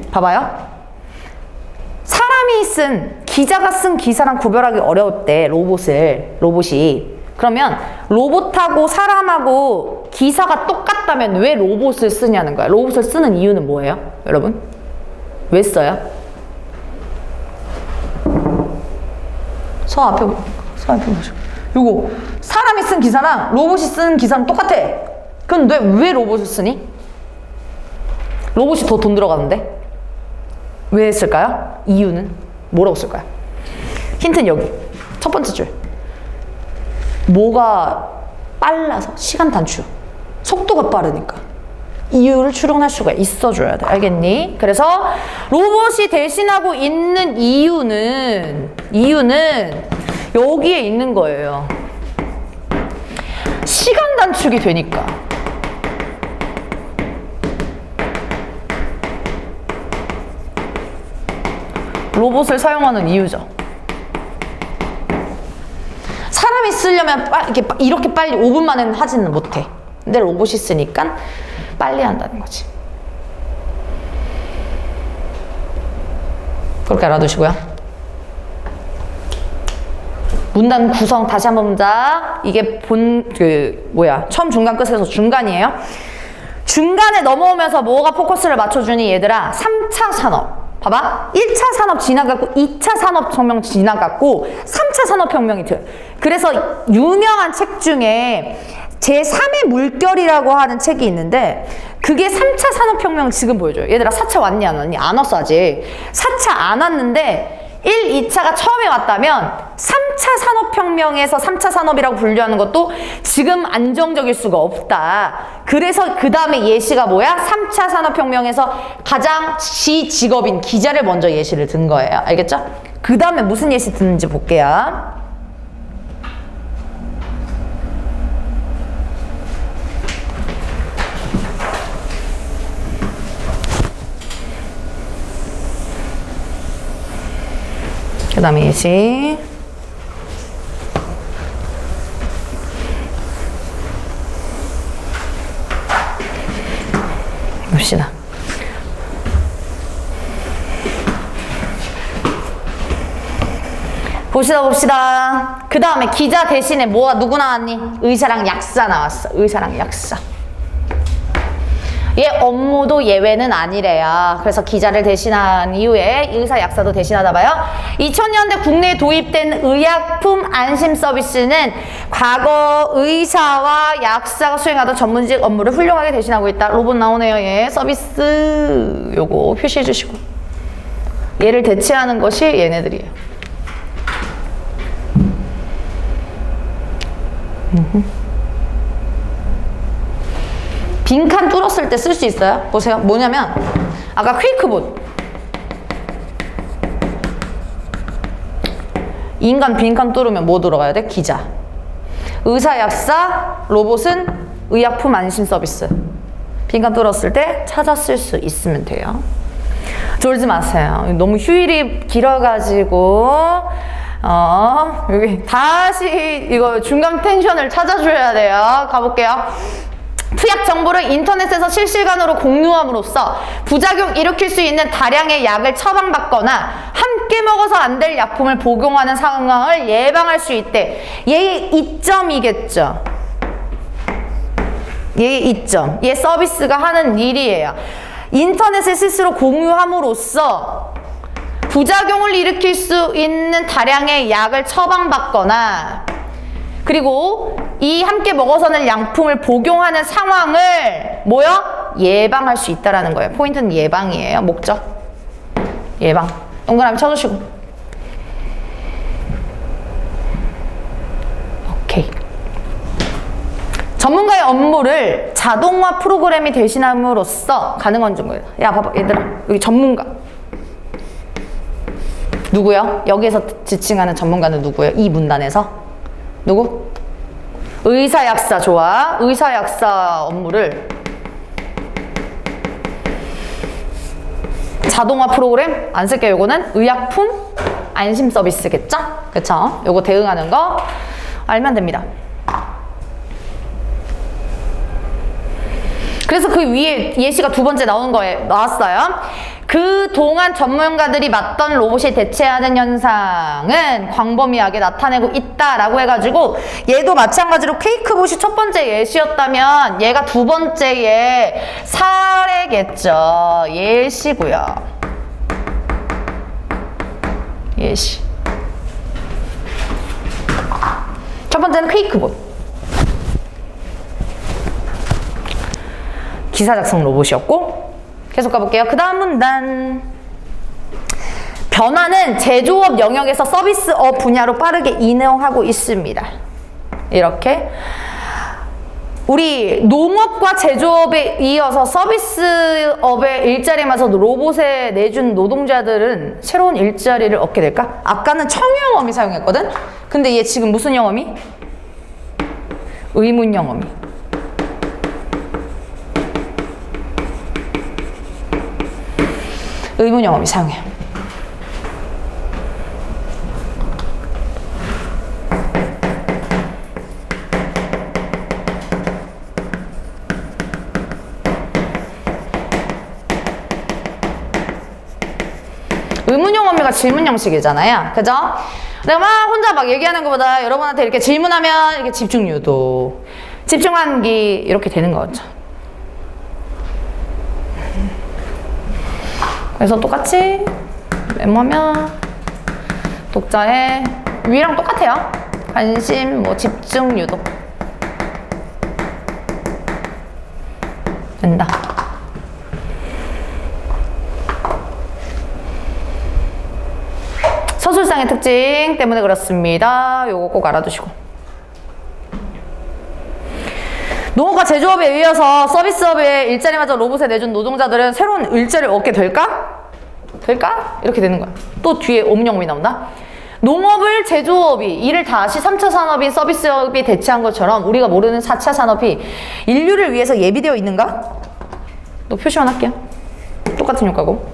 봐봐요. 사람이 쓴 기자가 쓴 기사랑 구별하기 어려울 때 로봇이 그러면 로봇하고 사람하고 기사가 똑같다면 왜 로봇을 쓰냐는 거야. 로봇을 쓰는 이유는 뭐예요? 여러분? 왜 써요? 서 앞에 보시고 요거 사람이 쓴 기사랑 로봇이 쓴 기사는 똑같아. 그럼 왜 로봇을 쓰니? 로봇이 더 돈 들어가는데? 왜 했을까요? 이유는 뭐라고 쓸까요? 힌트는 여기 첫 번째 줄. 뭐가 빨라서 시간 단축, 속도가 빠르니까 이유를 추론할 수가 있어줘야 돼. 알겠니? 그래서 로봇이 대신하고 있는 이유는 여기에 있는 거예요. 시간 단축이 되니까. 로봇을 사용하는 이유죠. 사람이 쓰려면 이렇게 빨리 5분 만에는 하지는 못해. 근데 로봇이 쓰니까 빨리 한다는 거지. 그렇게 알아두시고요. 문단 구성 다시 한번 보자. 이게 처음 중간 끝에서 중간이에요. 중간에 넘어오면서 뭐가 포커스를 맞춰주니 얘들아? 3차 산업. 봐봐. 1차 산업 지나갔고 2차 산업혁명 지나갔고 3차 산업혁명이 돼요. 그래서 유명한 책 중에 제3의 물결이라고 하는 책이 있는데 그게 3차 산업혁명 지금 보여줘요. 얘들아 4차 왔니 안 왔니? 안 왔어 아직. 4차 안 왔는데 1, 2차가 처음에 왔다면 3차 산업혁명에서 3차 산업이라고 분류하는 것도 지금 안정적일 수가 없다. 그래서 그 다음에 예시가 뭐야? 3차 산업혁명에서 가장 직업인 기자를 먼저 예시를 든 거예요. 알겠죠? 그 다음에 무슨 예시 듣는지 볼게요. 그 다음에 예시 봅시다. 그 다음에 기자 대신에 누구 나왔니? 의사랑 약사 나왔어. 의사랑 약사. 얘 업무도 예외는 아니래요. 그래서 기자를 대신한 이후에 의사 약사도 대신하다 봐요. 2000년대 국내에 도입된 의약품 안심 서비스는 과거 의사와 약사가 수행하던 전문직 업무를 훌륭하게 대신하고 있다. 로봇 나오네요. 얘 서비스 요거 표시해 주시고, 얘를 대체하는 것이 얘네들이에요. 빈칸 뚫었을 때 쓸 수 있어요. 보세요. 뭐냐면 아까 퀘이크봇, 인간 빈칸 뚫으면 뭐 들어가야 돼? 기자. 의사, 약사, 로봇은 의약품 안심 서비스. 빈칸 뚫었을 때 찾아 쓸 수 있으면 돼요. 졸지 마세요. 너무 휴일이 길어가지고 여기 다시 이거 중간 텐션을 찾아줘야 돼요. 가볼게요. 투약 정보를 인터넷에서 실시간으로 공유함으로써 부작용 일으킬 수 있는 다량의 약을 처방받거나 함께 먹어서 안 될 약품을 복용하는 상황을 예방할 수 있대. 얘의 이점이겠죠. 얘의 이점. 얘 서비스가 하는 일이에요. 인터넷을 실수로 공유함으로써 부작용을 일으킬 수 있는 다량의 약을 처방받거나, 그리고 이 함께 먹어서는 약품을 복용하는 상황을 예방할 수 있다라는 거예요. 포인트는 예방이에요. 목적. 예방. 동그라미 쳐주시고. 오케이. 전문가의 업무를 자동화 프로그램이 대신함으로써 가능한 거예요. 야, 봐봐. 얘들아. 여기 전문가. 누구요? 여기에서 지칭하는 전문가는 누구예요? 이 문단에서? 누구? 의사, 약사. 좋아. 의사, 약사 업무를 자동화 프로그램 안 쓸게요. 요거는 의약품 안심 서비스겠죠? 그쵸? 요거 대응하는 거 알면 됩니다. 그래서 그 위에 예시가 두 번째 나왔어요. 그동안 전문가들이 맡던 로봇이 대체하는 현상은 광범위하게 나타내고 있다라고 해가지고, 얘도 마찬가지로 퀘이크봇이 첫 번째 예시였다면 얘가 두 번째의 사례겠죠. 예시고요. 예시. 첫 번째는 퀘이크봇. 기사 작성 로봇이었고, 계속 가볼게요. 그 다음 문단. 변화는 제조업 영역에서 서비스업 분야로 빠르게 이동하고 있습니다. 이렇게 우리 농업과 제조업에 이어서 서비스업의 일자리마저 로봇에 내준 노동자들은 새로운 일자리를 얻게 될까? 아까는 청유영어미 사용했거든? 근데 얘 지금 무슨 영어미? 의문 영어미. 의문 영어미 사용해요. 의문 영어미가 질문 형식이잖아요. 그죠? 내가 막 혼자 막 얘기하는 것보다 여러분한테 이렇게 질문하면 이렇게 집중 유도, 집중하기 이렇게 되는 거죠. 그래서 똑같이 메모하면 독자의 위랑 똑같아요. 관심, 집중 유도 된다. 서술상의 특징 때문에 그렇습니다. 요거 꼭 알아두시고. 농업과 제조업에 이어서 서비스업에 일자리마저 로봇에 내준 노동자들은 새로운 일자리를 얻게 될까? 될까? 이렇게 되는 거야. 또 뒤에 오문영문이 나온다. 농업을 제조업이 이를 다시 3차 산업인 서비스업이 대체한 것처럼 우리가 모르는 4차 산업이 인류를 위해서 예비되어 있는가? 또 표시만 할게요. 똑같은 효과고.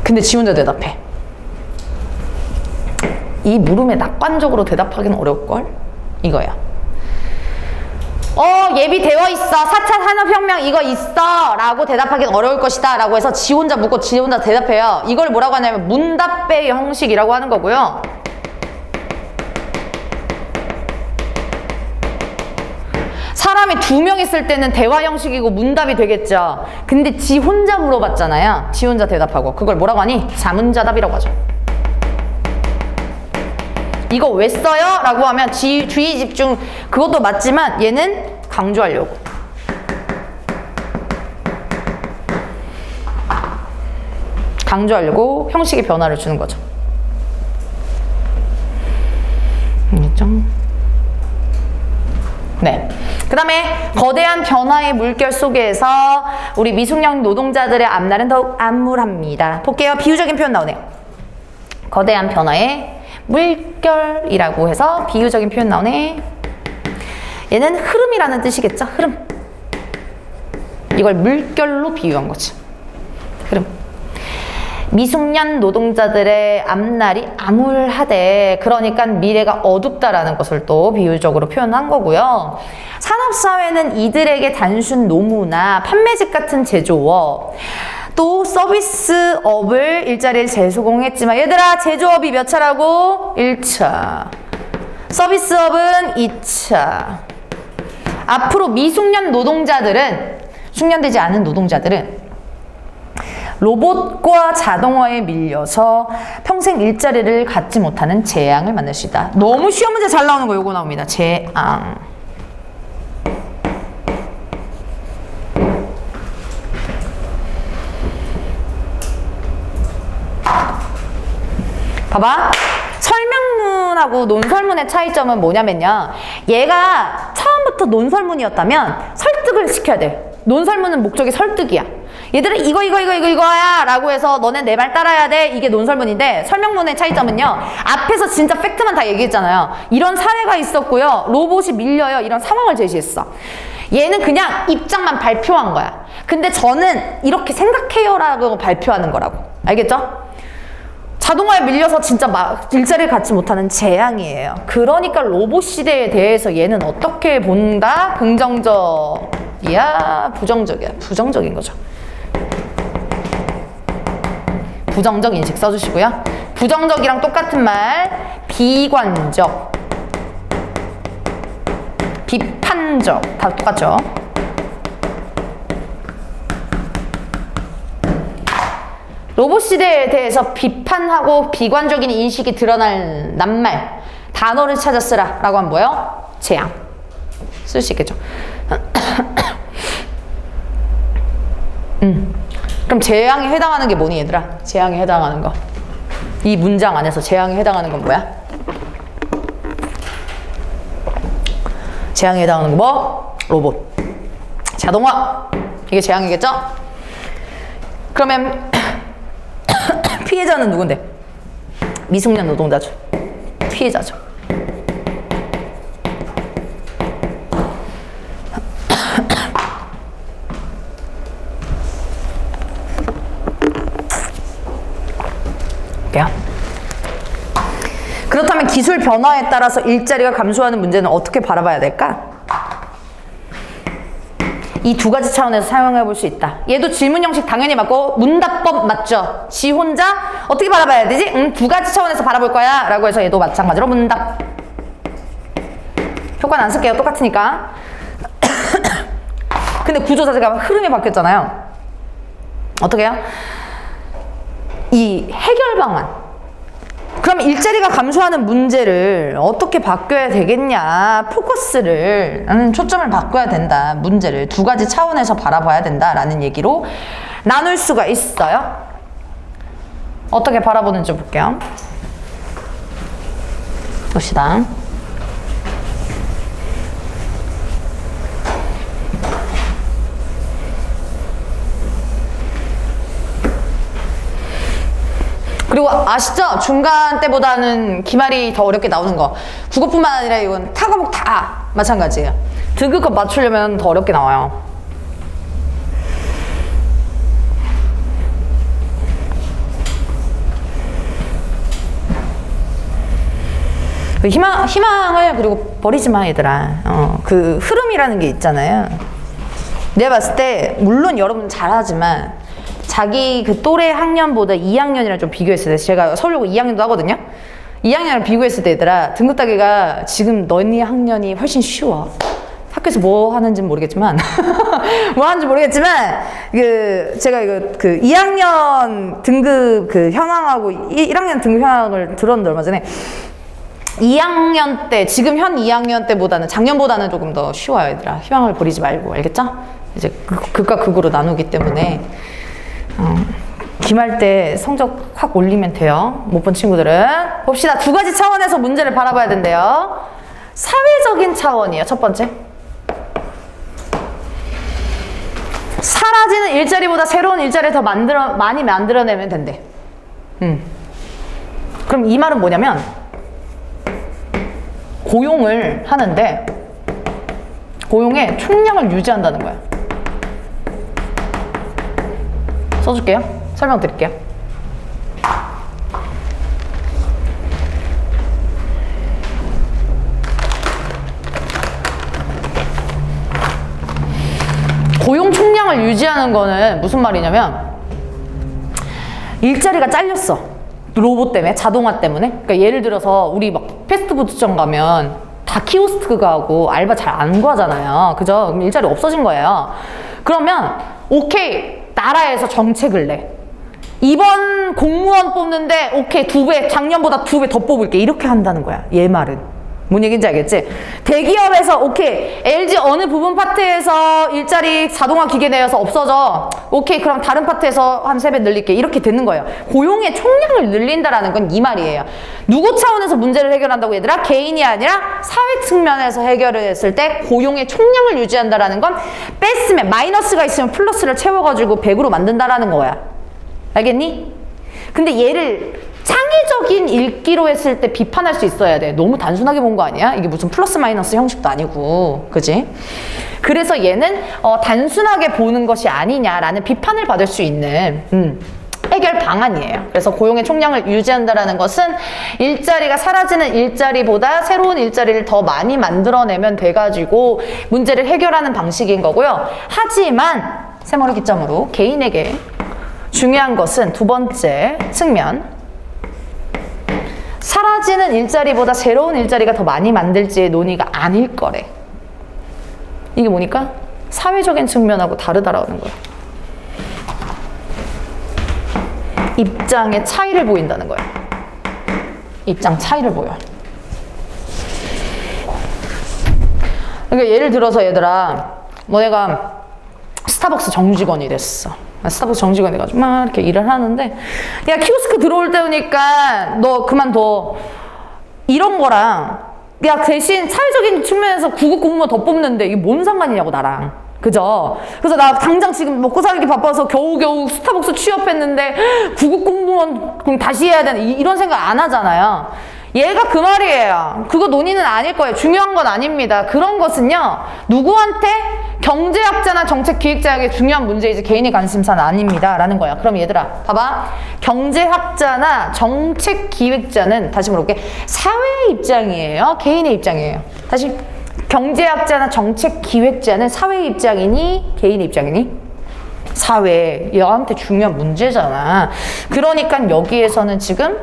근데 지 혼자 대답해. 이 물음에 낙관적으로 대답하기는 어려울걸? 이거야. 예비되어 있어. 4차 산업혁명 이거 있어. 라고 대답하기는 어려울 것이다. 라고 해서 지 혼자 묻고 지 혼자 대답해요. 이걸 뭐라고 하냐면 문답배 형식이라고 하는 거고요. 사람이 2명 있을 때는 대화 형식이고 문답이 되겠죠. 근데 지 혼자 물어봤잖아요. 지 혼자 대답하고. 그걸 뭐라고 하니? 자문자답이라고 하죠. 이거 왜 써요? 라고 하면 주의 집중 그것도 맞지만 얘는 강조하려고. 강조하려고 형식의 변화를 주는 거죠. 알겠죠? 네. 그 다음에 거대한 변화의 물결 속에서 우리 미숙련 노동자들의 앞날은 더욱 암울합니다. 볼게요. 비유적인 표현 나오네요. 거대한 변화의 물결이라고 해서 비유적인 표현 나오네. 얘는 흐름이라는 뜻이겠죠? 흐름. 이걸 물결로 비유한 거지. 흐름. 미숙련 노동자들의 앞날이 암울하대. 그러니까 미래가 어둡다라는 것을 또 비유적으로 표현한 거고요. 산업사회는 이들에게 단순 노무나 판매직 같은 제조업, 또 서비스업을 일자리를 재수공했지만 얘들아 제조업이 몇 차라고? 1차. 서비스업은 2차. 앞으로 미숙련 노동자들은, 숙련되지 않은 노동자들은 로봇과 자동화에 밀려서 평생 일자리를 갖지 못하는 재앙을 만날 수 있다. 너무 시험 문제 잘 나오는 거 요거 나옵니다. 재앙. 봐봐. 설명문하고 논설문의 차이점은 뭐냐면요. 얘가 처음부터 논설문이었다면 설득을 시켜야 돼. 논설문은 목적이 설득이야. 얘들아 이거야 라고 해서 너네 내 말 따라야 돼. 이게 논설문인데 설명문의 차이점은요. 앞에서 진짜 팩트만 다 얘기했잖아요. 이런 사례가 있었고요. 로봇이 밀려요. 이런 상황을 제시했어. 얘는 그냥 입장만 발표한 거야. 근데 저는 이렇게 생각해요 라고 발표하는 거라고. 알겠죠? 자동화에 밀려서 진짜 막 일자리를 갖지 못하는 재앙이에요. 그러니까 로봇 시대에 대해서 얘는 어떻게 본다? 긍정적이야? 부정적이야? 부정적인 거죠. 부정적 인식 써주시고요. 부정적이랑 똑같은 말, 비관적, 비판적 다 똑같죠. 로봇 시대에 대해서 비판하고 비관적인 인식이 드러날 낱말, 단어를 찾아 쓰라 라고 하면 뭐예요? 재앙. 쓸 수 있겠죠. 그럼 재앙에 해당하는 게 뭐니 얘들아? 재앙에 해당하는 거. 이 문장 안에서 재앙에 해당하는 건 뭐야? 재앙에 해당하는 거 뭐? 로봇. 자동화. 이게 재앙이겠죠? 그러면 피해자는 누군데? 미숙련 노동자죠. 피해자죠. 그렇다면 기술 변화에 따라서 일자리가 감소하는 문제는 어떻게 바라봐야 될까? 이 두 가지 차원에서 사용해 볼 수 있다. 얘도 질문 형식 당연히 맞고 문답법 맞죠? 지 혼자 어떻게 바라봐야 되지? 두 가지 차원에서 바라볼 거야 라고 해서 얘도 마찬가지로 문답. 효과는 안 쓸게요. 똑같으니까. 근데 구조 자체가 흐름이 바뀌었잖아요. 어떻게 해요? 이 해결 방안. 그럼 일자리가 감소하는 문제를 어떻게 바뀌어야 되겠냐. 포커스를, 초점을 바꿔야 된다. 문제를 두 가지 차원에서 바라봐야 된다라는 얘기로 나눌 수가 있어요. 어떻게 바라보는지 볼게요. 봅시다. 그리고 아시죠? 중간 때보다는 기말이 더 어렵게 나오는 거. 국어뿐만 아니라 이건 타 과목 다 마찬가지예요. 등급컷 맞추려면 더 어렵게 나와요. 희망을 그리고 버리지 마, 얘들아. 그 흐름이라는 게 있잖아요. 내가 봤을 때 물론 여러분 잘하지만 자기 그 또래 학년보다 2학년이랑 좀 비교했을 때, 제가 서울여고 2학년도 하거든요. 2학년이랑 비교했을 때 얘들아, 등급 따기가 지금 너희 학년이 훨씬 쉬워. 학교에서 뭐 하는지는 모르겠지만 뭐 하는지 모르겠지만 제가 그 2학년 등급 그 현황하고 1학년 등급 현황을 들었는데 얼마 전에 2학년 때, 지금 현 2학년 때보다는 작년보다는 조금 더 쉬워요, 얘들아. 희망을 버리지 말고, 알겠죠? 이제 극과 극으로 나누기 때문에 기말 때 성적 확 올리면 돼요. 못 본 친구들은. 봅시다. 두 가지 차원에서 문제를 바라봐야 된대요. 사회적인 차원이에요, 첫 번째. 사라지는 일자리보다 새로운 일자리를 더 많이 만들어내면 된대. 그럼 이 말은 뭐냐면, 고용을 하는데 고용의 총량을 유지한다는 거야. 써줄게요. 설명드릴게요. 고용 총량을 유지하는 거는 무슨 말이냐면, 일자리가 잘렸어. 로봇 때문에, 자동화 때문에. 그러니까 예를 들어서 우리 막 패스트푸드점 가면 다 키오스크가 하고 알바 잘 안 구하잖아요. 그죠? 그럼 일자리 없어진 거예요. 그러면 오케이, 나라에서 정책을 내. 이번 공무원 뽑는데 오케이, 2배, 작년보다 2배 더 뽑을게. 이렇게 한다는 거야, 얘 말은. 뭔 얘기인지 알겠지? 대기업에서 오케이, LG 어느 부분 파트에서 일자리 자동화 기계 내어서 없어져. 오케이, 그럼 다른 파트에서 한 3배 늘릴게. 이렇게 되는 거예요. 고용의 총량을 늘린다라는 건 이 말이에요. 누구 차원에서 문제를 해결한다고, 얘들아? 개인이 아니라 사회 측면에서 해결을 했을 때 고용의 총량을 유지한다라는 건 뺐으면, 마이너스가 있으면 플러스를 채워가지고 100으로 만든다라는 거야. 알겠니? 근데 얘를 창의적인 읽기로 했을 때 비판할 수 있어야 돼. 너무 단순하게 본 거 아니야? 이게 무슨 플러스 마이너스 형식도 아니고, 그지? 그래서 얘는 단순하게 보는 것이 아니냐라는 비판을 받을 수 있는 해결 방안이에요. 그래서 고용의 총량을 유지한다라는 것은 일자리가 사라지는 일자리보다 새로운 일자리를 더 많이 만들어내면 돼가지고 문제를 해결하는 방식인 거고요. 하지만 새머리 기점으로 개인에게 중요한 것은 두 번째 측면, 사라지는 일자리보다 새로운 일자리가 더 많이 만들지의 논의가 아닐 거래. 이게 뭐니까? 사회적인 측면하고 다르다라는 거야. 입장의 차이를 보인다는 거야. 입장 차이를 보여. 그러니까 예를 들어서 얘들아, 너네가 스타벅스 정직원이 됐어. 스타벅스 정직원 돼가지고 막 이렇게 일을 하는데, 야, 키오스크 들어올 때 오니까 너 그만둬. 이런 거랑, 야, 대신 사회적인 측면에서 구급 공무원 더 뽑는데 이게 뭔 상관이냐고, 나랑. 그죠? 그래서 나 당장 지금 먹고 살기 바빠서 겨우겨우 스타벅스 취업했는데 구급 공무원 그럼 다시 해야 되나, 이런 생각 안 하잖아요. 얘가 그 말이에요. 그거 논의는 아닐 거예요. 중요한 건 아닙니다. 그런 것은요, 누구한테? 경제학자나 정책기획자에게 중요한 문제이지 개인의 관심사는 아닙니다 라는 거야. 그럼 얘들아, 봐봐. 경제학자나 정책기획자는, 다시 물어볼게, 사회의 입장이에요, 개인의 입장이에요? 다시, 경제학자나 정책기획자는 사회의 입장이니 개인의 입장이니? 사회, 얘한테 중요한 문제잖아. 그러니까 여기에서는 지금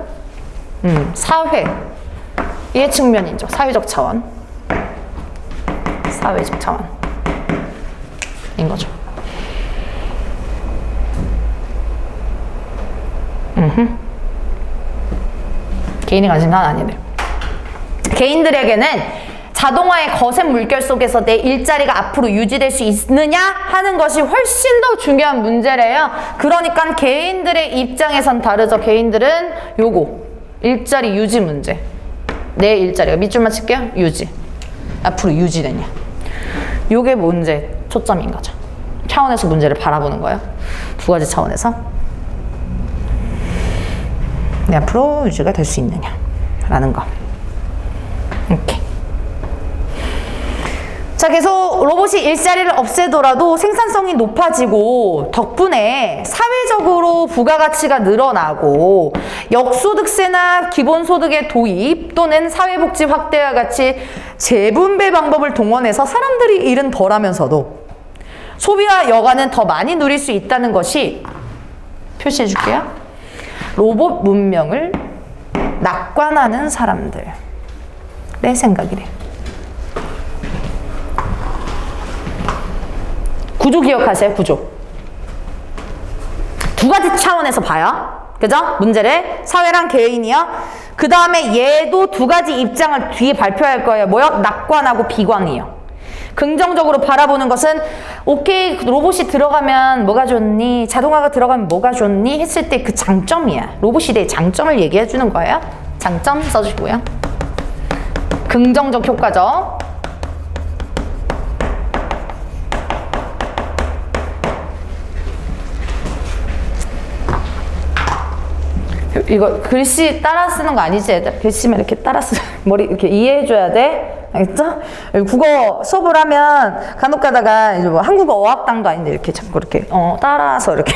사회의 측면이죠. 사회적 차원. 사회적 차원인 거죠. 개인의 관심사는 아니네요. 개인들에게는 자동화의 거센 물결 속에서 내 일자리가 앞으로 유지될 수 있느냐 하는 것이 훨씬 더 중요한 문제래요. 그러니까 개인들의 입장에선 다르죠. 개인들은 요거 일자리 유지 문제. 내 일자리가 밑줄만 칠게요. 유지. 앞으로 유지되냐. 요게 문제 초점인 거죠. 차원에서 문제를 바라보는 거예요. 두 가지 차원에서. 내 앞으로 유지가 될 수 있느냐 라는 거. 이렇게. 자, 계속 로봇이 일자리를 없애더라도 생산성이 높아지고 덕분에 사회적으로 부가가치가 늘어나고 역소득세나 기본소득의 도입 또는 사회복지 확대와 같이 재분배 방법을 동원해서 사람들이 일은 덜하면서도 소비와 여가는 더 많이 누릴 수 있다는 것이 표시해 줄게요. 로봇 문명을 낙관하는 사람들의 생각이래. 구조 기억하세요, 구조. 두 가지 차원에서 봐요. 그죠? 문제를. 사회랑 개인이요. 그 다음에 얘도 두 가지 입장을 뒤에 발표할 거예요. 뭐요? 낙관하고 비관이요. 긍정적으로 바라보는 것은 오케이, 로봇이 들어가면 뭐가 좋니? 자동화가 들어가면 뭐가 좋니? 했을 때 그 장점이야. 로봇 시대의 장점을 얘기해 주는 거예요. 장점 써주시고요. 긍정적 효과죠. 이거 글씨 따라 쓰는 거 아니지, 애들? 글씨만 이렇게 따라 쓰, 머리 이렇게 이해해줘야 돼. 알겠죠? 국어 수업을 하면 간혹 가다가 이제 뭐 한국어 어학당도 아닌데 이렇게 자꾸 이렇게, 따라서 이렇게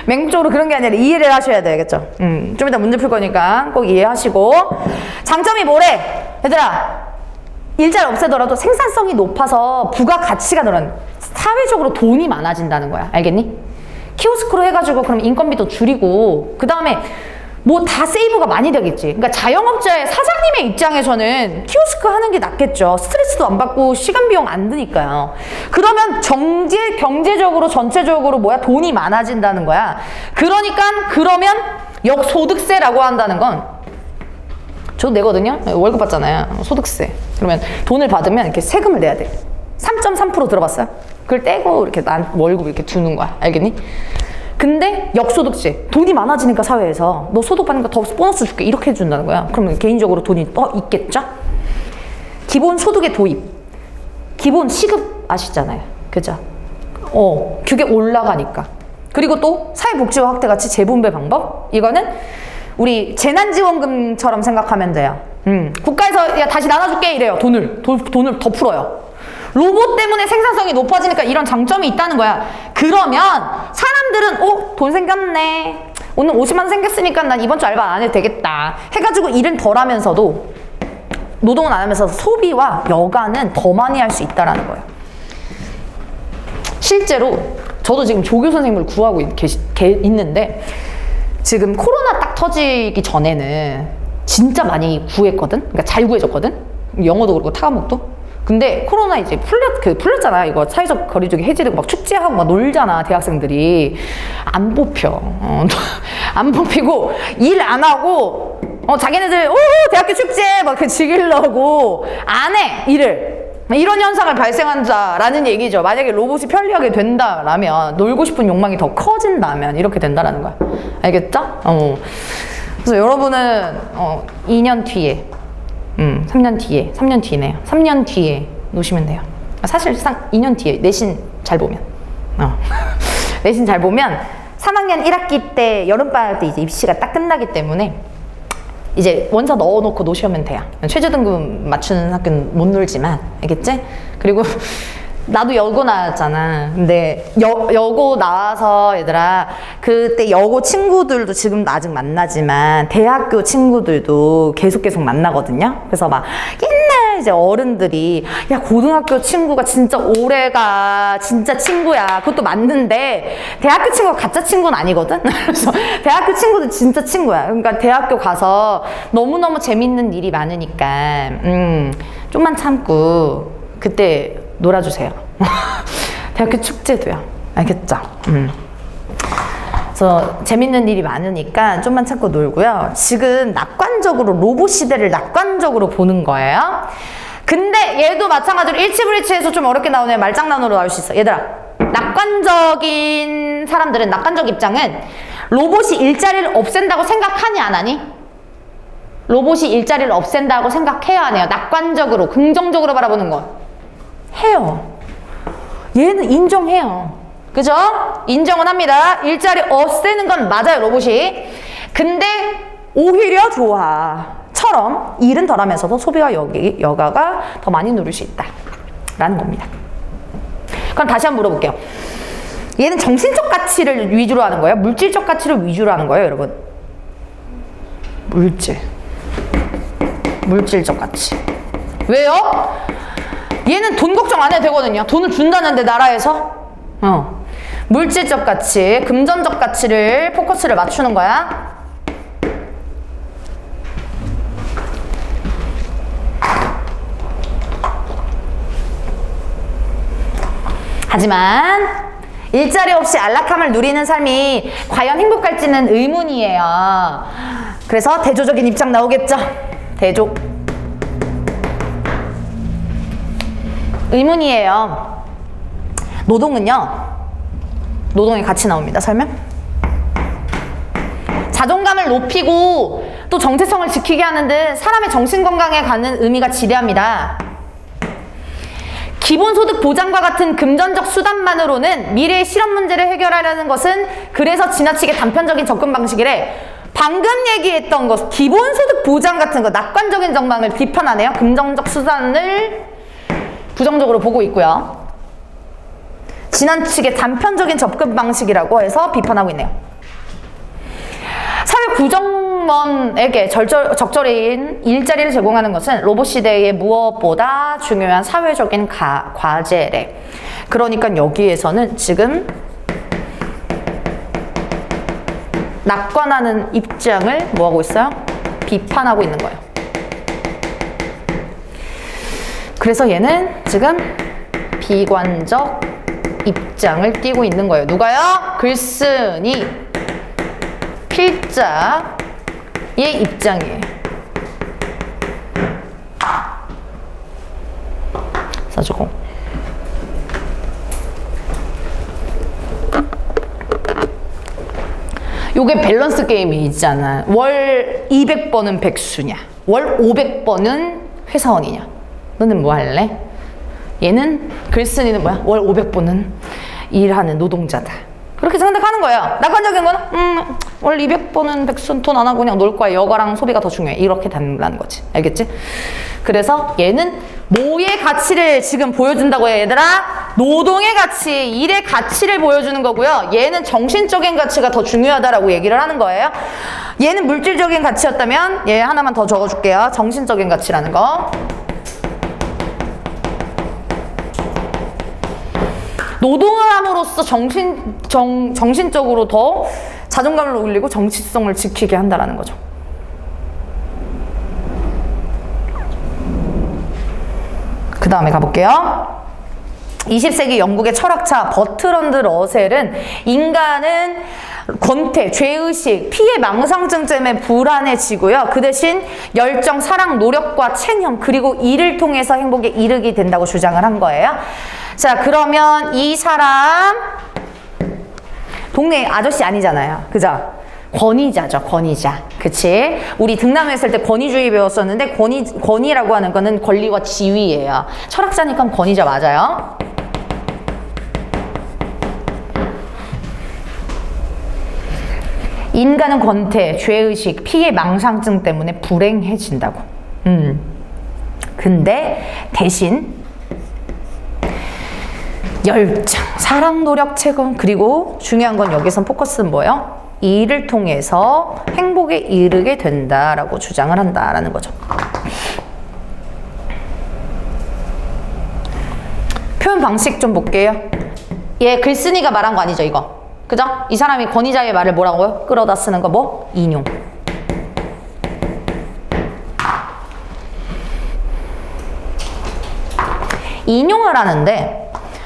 맹목적으로 그런 게 아니라 이해를 하셔야 돼. 알겠죠? 좀 이따 문제 풀 거니까 꼭 이해하시고. 장점이 뭐래? 얘들아, 일자리 없애더라도 생산성이 높아서 부가가치가 늘어나는, 사회적으로 돈이 많아진다는 거야. 알겠니? 키오스크로 해가지고 그럼 인건비도 줄이고 그 다음에 뭐 다 세이브가 많이 되겠지. 그러니까 자영업자의 사장님의 입장에서는 키오스크 하는 게 낫겠죠. 스트레스도 안 받고 시간 비용 안 드니까요. 그러면 경제적으로 전체적으로 뭐야? 돈이 많아진다는 거야. 그러면 역소득세라고 한다는 건 저도 내거든요. 월급 받잖아요. 소득세. 그러면 돈을 받으면 이렇게 세금을 내야 돼. 3.3% 들어봤어요? 그걸 떼고 이렇게 난 월급 이렇게 주는 거야. 알겠니? 근데 역소득세. 돈이 많아지니까 사회에서 너 소득 받으니까 더 보너스 줄게. 이렇게 해준다는 거야. 그러면 개인적으로 돈이 더 있겠죠? 기본 소득의 도입. 기본 시급 아시잖아요. 그죠? 그게 올라가니까. 그리고 또 사회복지와 확대 같이 재분배 방법. 이거는 우리 재난지원금처럼 생각하면 돼요. 국가에서 야 다시 나눠줄게 이래요. 돈을 더 풀어요. 로봇 때문에 생산성이 높아지니까 이런 장점이 있다는 거야. 그러면 사람들은 돈 생겼네. 오늘 50만 원 생겼으니까 난 이번 주 알바 안 해도 되겠다. 해가지고 일은 덜 하면서도 노동은 안 하면서 소비와 여가는 더 많이 할 수 있다는 거예요. 실제로 저도 지금 조교 선생님을 구하고 있는데 지금 코로나 딱 터지기 전에는 진짜 많이 구했거든. 그러니까 잘 구해졌거든. 영어도 그렇고 타과목도. 근데 코로나 이제 풀렸잖아. 이거 사회적 거리두기 해제되고 막 축제하고 막 놀잖아. 대학생들이. 안 뽑혀. 안 뽑히고 일 안 하고 자기네들 대학교 축제 막 즐기려고 안 해. 일을. 이런 현상을 발생한다라는 얘기죠. 만약에 로봇이 편리하게 된다라면, 놀고 싶은 욕망이 더 커진다면 이렇게 된다라는 거야. 알겠죠? 그래서 여러분은 2년 뒤에 3년 뒤네요. 3년 뒤에 놓으시면 돼요. 사실상 2년 뒤에 내신 잘 보면 내신 잘 보면 3학년 1학기 때 여름방학 때 이제 입시가 딱 끝나기 때문에 이제 원서 넣어놓고 놓으시면 돼요. 최저등급 맞추는 학교는 못 놀지만, 알겠지? 그리고 나도 여고 나왔잖아. 근데 여고 나와서 얘들아, 그때 여고 친구들도 지금도 아직 만나지만 대학교 친구들도 계속 만나거든요. 그래서 막 옛날 이제 어른들이 야, 고등학교 친구가 진짜 오래가 진짜 친구야. 그것도 맞는데 대학교 친구가 가짜 친구는 아니거든. 그래서 대학교 친구도 진짜 친구야. 그러니까 대학교 가서 너무너무 재밌는 일이 많으니까 좀만 참고 그때 놀아주세요. 대학교 축제도요. 알겠죠? 그래서 재밌는 일이 많으니까 좀만 참고 놀고요. 지금 낙관적으로 로봇 시대를 낙관적으로 보는 거예요. 근데 얘도 마찬가지로 일치불일치해서 좀 어렵게 나오네. 말장난으로 나올 수 있어. 얘들아, 낙관적인 사람들은, 낙관적 입장은 로봇이 일자리를 없앤다고 생각하니 안 하니? 로봇이 일자리를 없앤다고 생각해야 하네요. 낙관적으로, 긍정적으로 바라보는 건 해요. 얘는 인정해요. 그죠? 인정은 합니다. 일자리 없애는 건 맞아요, 로봇이. 근데 오히려 좋아. 처럼 일은 덜 하면서도 소비와 여가가 더 많이 누릴 수 있다. 라는 겁니다. 그럼 다시 한번 물어볼게요. 얘는 정신적 가치를 위주로 하는 거예요? 물질적 가치를 위주로 하는 거예요, 여러분? 물질적 가치. 왜요? 얘는 돈 걱정 안 해도 되거든요. 돈을 준다는데 나라에서. 물질적 가치, 금전적 가치를 포커스를 맞추는 거야. 하지만 일자리 없이 안락함을 누리는 삶이 과연 행복할지는 의문이에요. 그래서 대조적인 입장 나오겠죠? 대조. 의문이에요. 노동이 같이 나옵니다. 설명. 자존감을 높이고 또 정체성을 지키게 하는 듯 사람의 정신건강에 가는 의미가 지대합니다. 기본소득 보장과 같은 금전적 수단만으로는 미래의 실업 문제를 해결하려는 것은 그래서 지나치게 단편적인 접근 방식이래. 방금 얘기했던 것, 기본소득 보장 같은 거, 낙관적인 전망을 비판하네요. 금전적 수단을 부정적으로 보고 있고요. 지나치게 단편적인 접근 방식이라고 해서 비판하고 있네요. 사회 구성원에게 적절한 일자리를 제공하는 것은 로봇 시대의 무엇보다 중요한 사회적인 과제래. 그러니까 여기에서는 지금 낙관하는 입장을 뭐하고 있어요? 비판하고 있는 거예요. 그래서 얘는 지금 비관적 입장을 띄고 있는 거예요. 누가요? 글쓴이 필자의 입장이에요. 써주고. 요게 밸런스 게임이 있잖아. 월 200번은 백수냐, 월 500번은 회사원이냐. 너는 뭐 할래? 얘는 글쓴이는 뭐야? 월 500번은 일하는 노동자다. 그렇게 생각하는 거예요. 낙관적인 거는 월 200번은 백수는 돈 안 하고 그냥 놀 거야. 여가랑 소비가 더 중요해. 이렇게 된다는 거지. 알겠지? 그래서 얘는 뭐의 가치를 지금 보여준다고 해요, 얘들아? 노동의 가치, 일의 가치를 보여주는 거고요. 얘는 정신적인 가치가 더 중요하다라고 얘기를 하는 거예요. 얘는 물질적인 가치였다면 얘 하나만 더 적어줄게요. 정신적인 가치라는 거. 노동을 함으로써 정신적으로 더 자존감을 올리고 정치성을 지키게 한다는 거죠. 그 다음에 가볼게요. 20세기 영국의 철학자 버트런드 러셀은 인간은 권태, 죄의식, 피해 망상증 때문에 불안해지고요. 그 대신 열정, 사랑, 노력과 체념, 그리고 일을 통해서 행복에 이르게 된다고 주장을 한 거예요. 자, 그러면 이 사람 동네 아저씨 아니잖아요. 그죠? 권위자죠, 권위자. 그치? 우리 등남회 했을 때 권위주의 배웠었는데 권위라고 하는 거는 권리와 지위예요. 철학자니까 권위자 맞아요. 인간은 권태, 죄의식, 피해 망상증 때문에 불행해진다고. 근데 대신 열정, 사랑, 노력, 체험, 그리고 중요한 건 여기선 포커스는 뭐예요? 일을 통해서 행복에 이르게 된다라고 주장을 한다라는 거죠. 표현 방식 좀 볼게요. 얘 글쓴이가 말한 거 아니죠, 이거? 그죠? 이 사람이 권위자의 말을 뭐라고요? 끌어다 쓰는 거 뭐? 인용. 인용을 하는데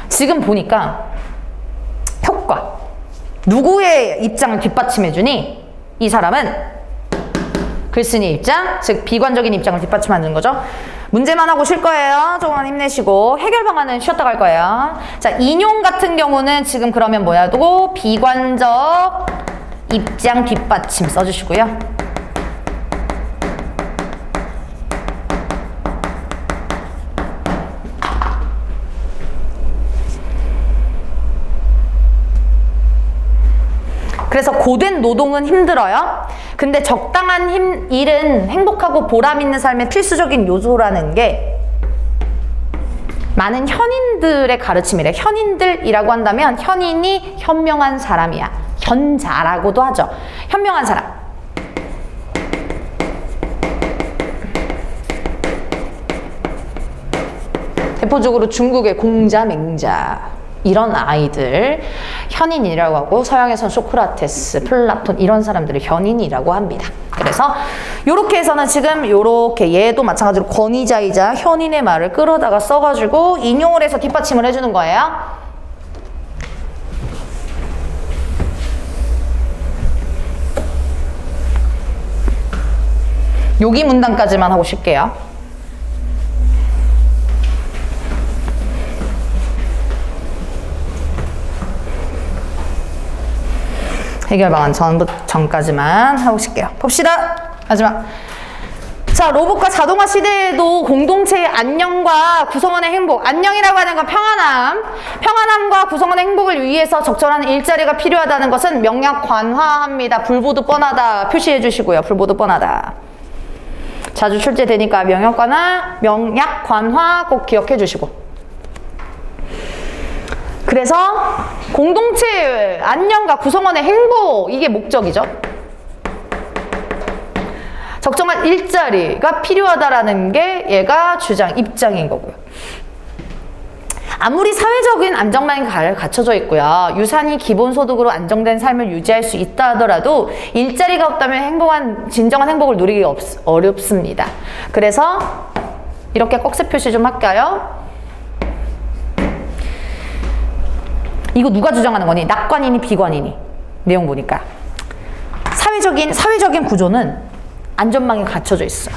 지금 보니까 효과. 누구의 입장을 뒷받침해주니? 이 사람은 글쓴이 입장, 즉 비관적인 입장을 뒷받침하는 거죠. 문제만 하고 쉴 거예요. 조금만 힘내시고 해결 방안은 쉬었다 갈 거예요. 자, 인용 같은 경우는 지금 그러면 뭐야? 두고 비관적 입장 뒷받침 써주시고요. 그래서 고된 노동은 힘들어요. 근데 적당한 일은 행복하고 보람 있는 삶의 필수적인 요소라는 게 많은 현인들의 가르침이래. 현인들이라고 한다면 현인이 현명한 사람이야. 현자라고도 하죠. 현명한 사람. 대표적으로 중국의 공자, 맹자 이런 아이들 현인이라고 하고, 서양에서는 소크라테스, 플라톤 이런 사람들을 현인이라고 합니다. 그래서 이렇게 해서는 지금 이렇게 얘도 마찬가지로 권위자이자 현인의 말을 끌어다가 써가지고 인용을 해서 뒷받침을 해주는 거예요. 여기 문단까지만 하고 쉴게요. 해결 방안 전까지만 하고 쉴게요. 봅시다. 마지막. 자, 로봇과 자동화 시대에도 공동체의 안녕과 구성원의 행복. 안녕이라고 하는 건 평안함. 평안함과 구성원의 행복을 위해서 적절한 일자리가 필요하다는 것은 명약관화합니다. 불보듯 뻔하다. 표시해 주시고요. 불보듯 뻔하다. 자주 출제되니까 명약관화 꼭 기억해 주시고. 그래서 공동체의 안녕과 구성원의 행복, 이게 목적이죠. 적정한 일자리가 필요하다라는 게 얘가 주장, 입장인 거고요. 아무리 사회적인 안정망이 갖춰져 있고요, 유산이 기본소득으로 안정된 삶을 유지할 수 있다 하더라도 일자리가 없다면 진정한 행복을 누리기 어렵습니다. 그래서 이렇게 꺽쇠 표시 좀 할까요? 이거 누가 주장하는 거니? 낙관이니 비관이니? 내용 보니까 사회적인 구조는 안전망이 갖춰져 있어요.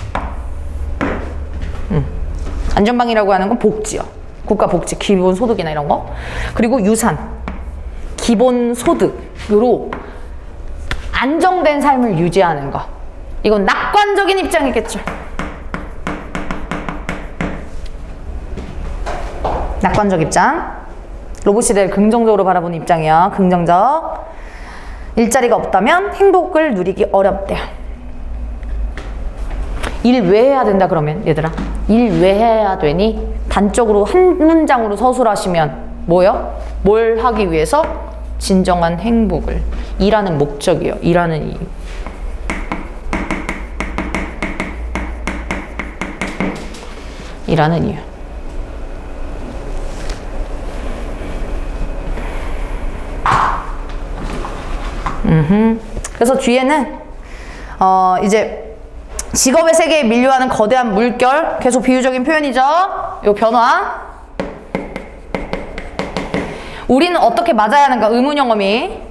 안전망이라고 하는 건 복지요. 국가 복지, 기본소득이나 이런 거. 그리고 유산, 기본소득으로 안정된 삶을 유지하는 거. 이건 낙관적인 입장이겠죠. 낙관적 입장. 로봇 시대를 긍정적으로 바라보는 입장이야. 긍정적. 일자리가 없다면 행복을 누리기 어렵대요. 일 왜 해야 된다 그러면 얘들아? 일 왜 해야 되니? 단적으로 한 문장으로 서술하시면 뭐요? 뭘 하기 위해서? 진정한 행복을. 일하는 목적이요. 일하는 이유. 일하는 이유. 그래서 뒤에는 이제 직업의 세계에 밀려하는 거대한 물결, 계속 비유적인 표현이죠. 요 변화. 우리는 어떻게 맞아야 하는가? 의문영어미.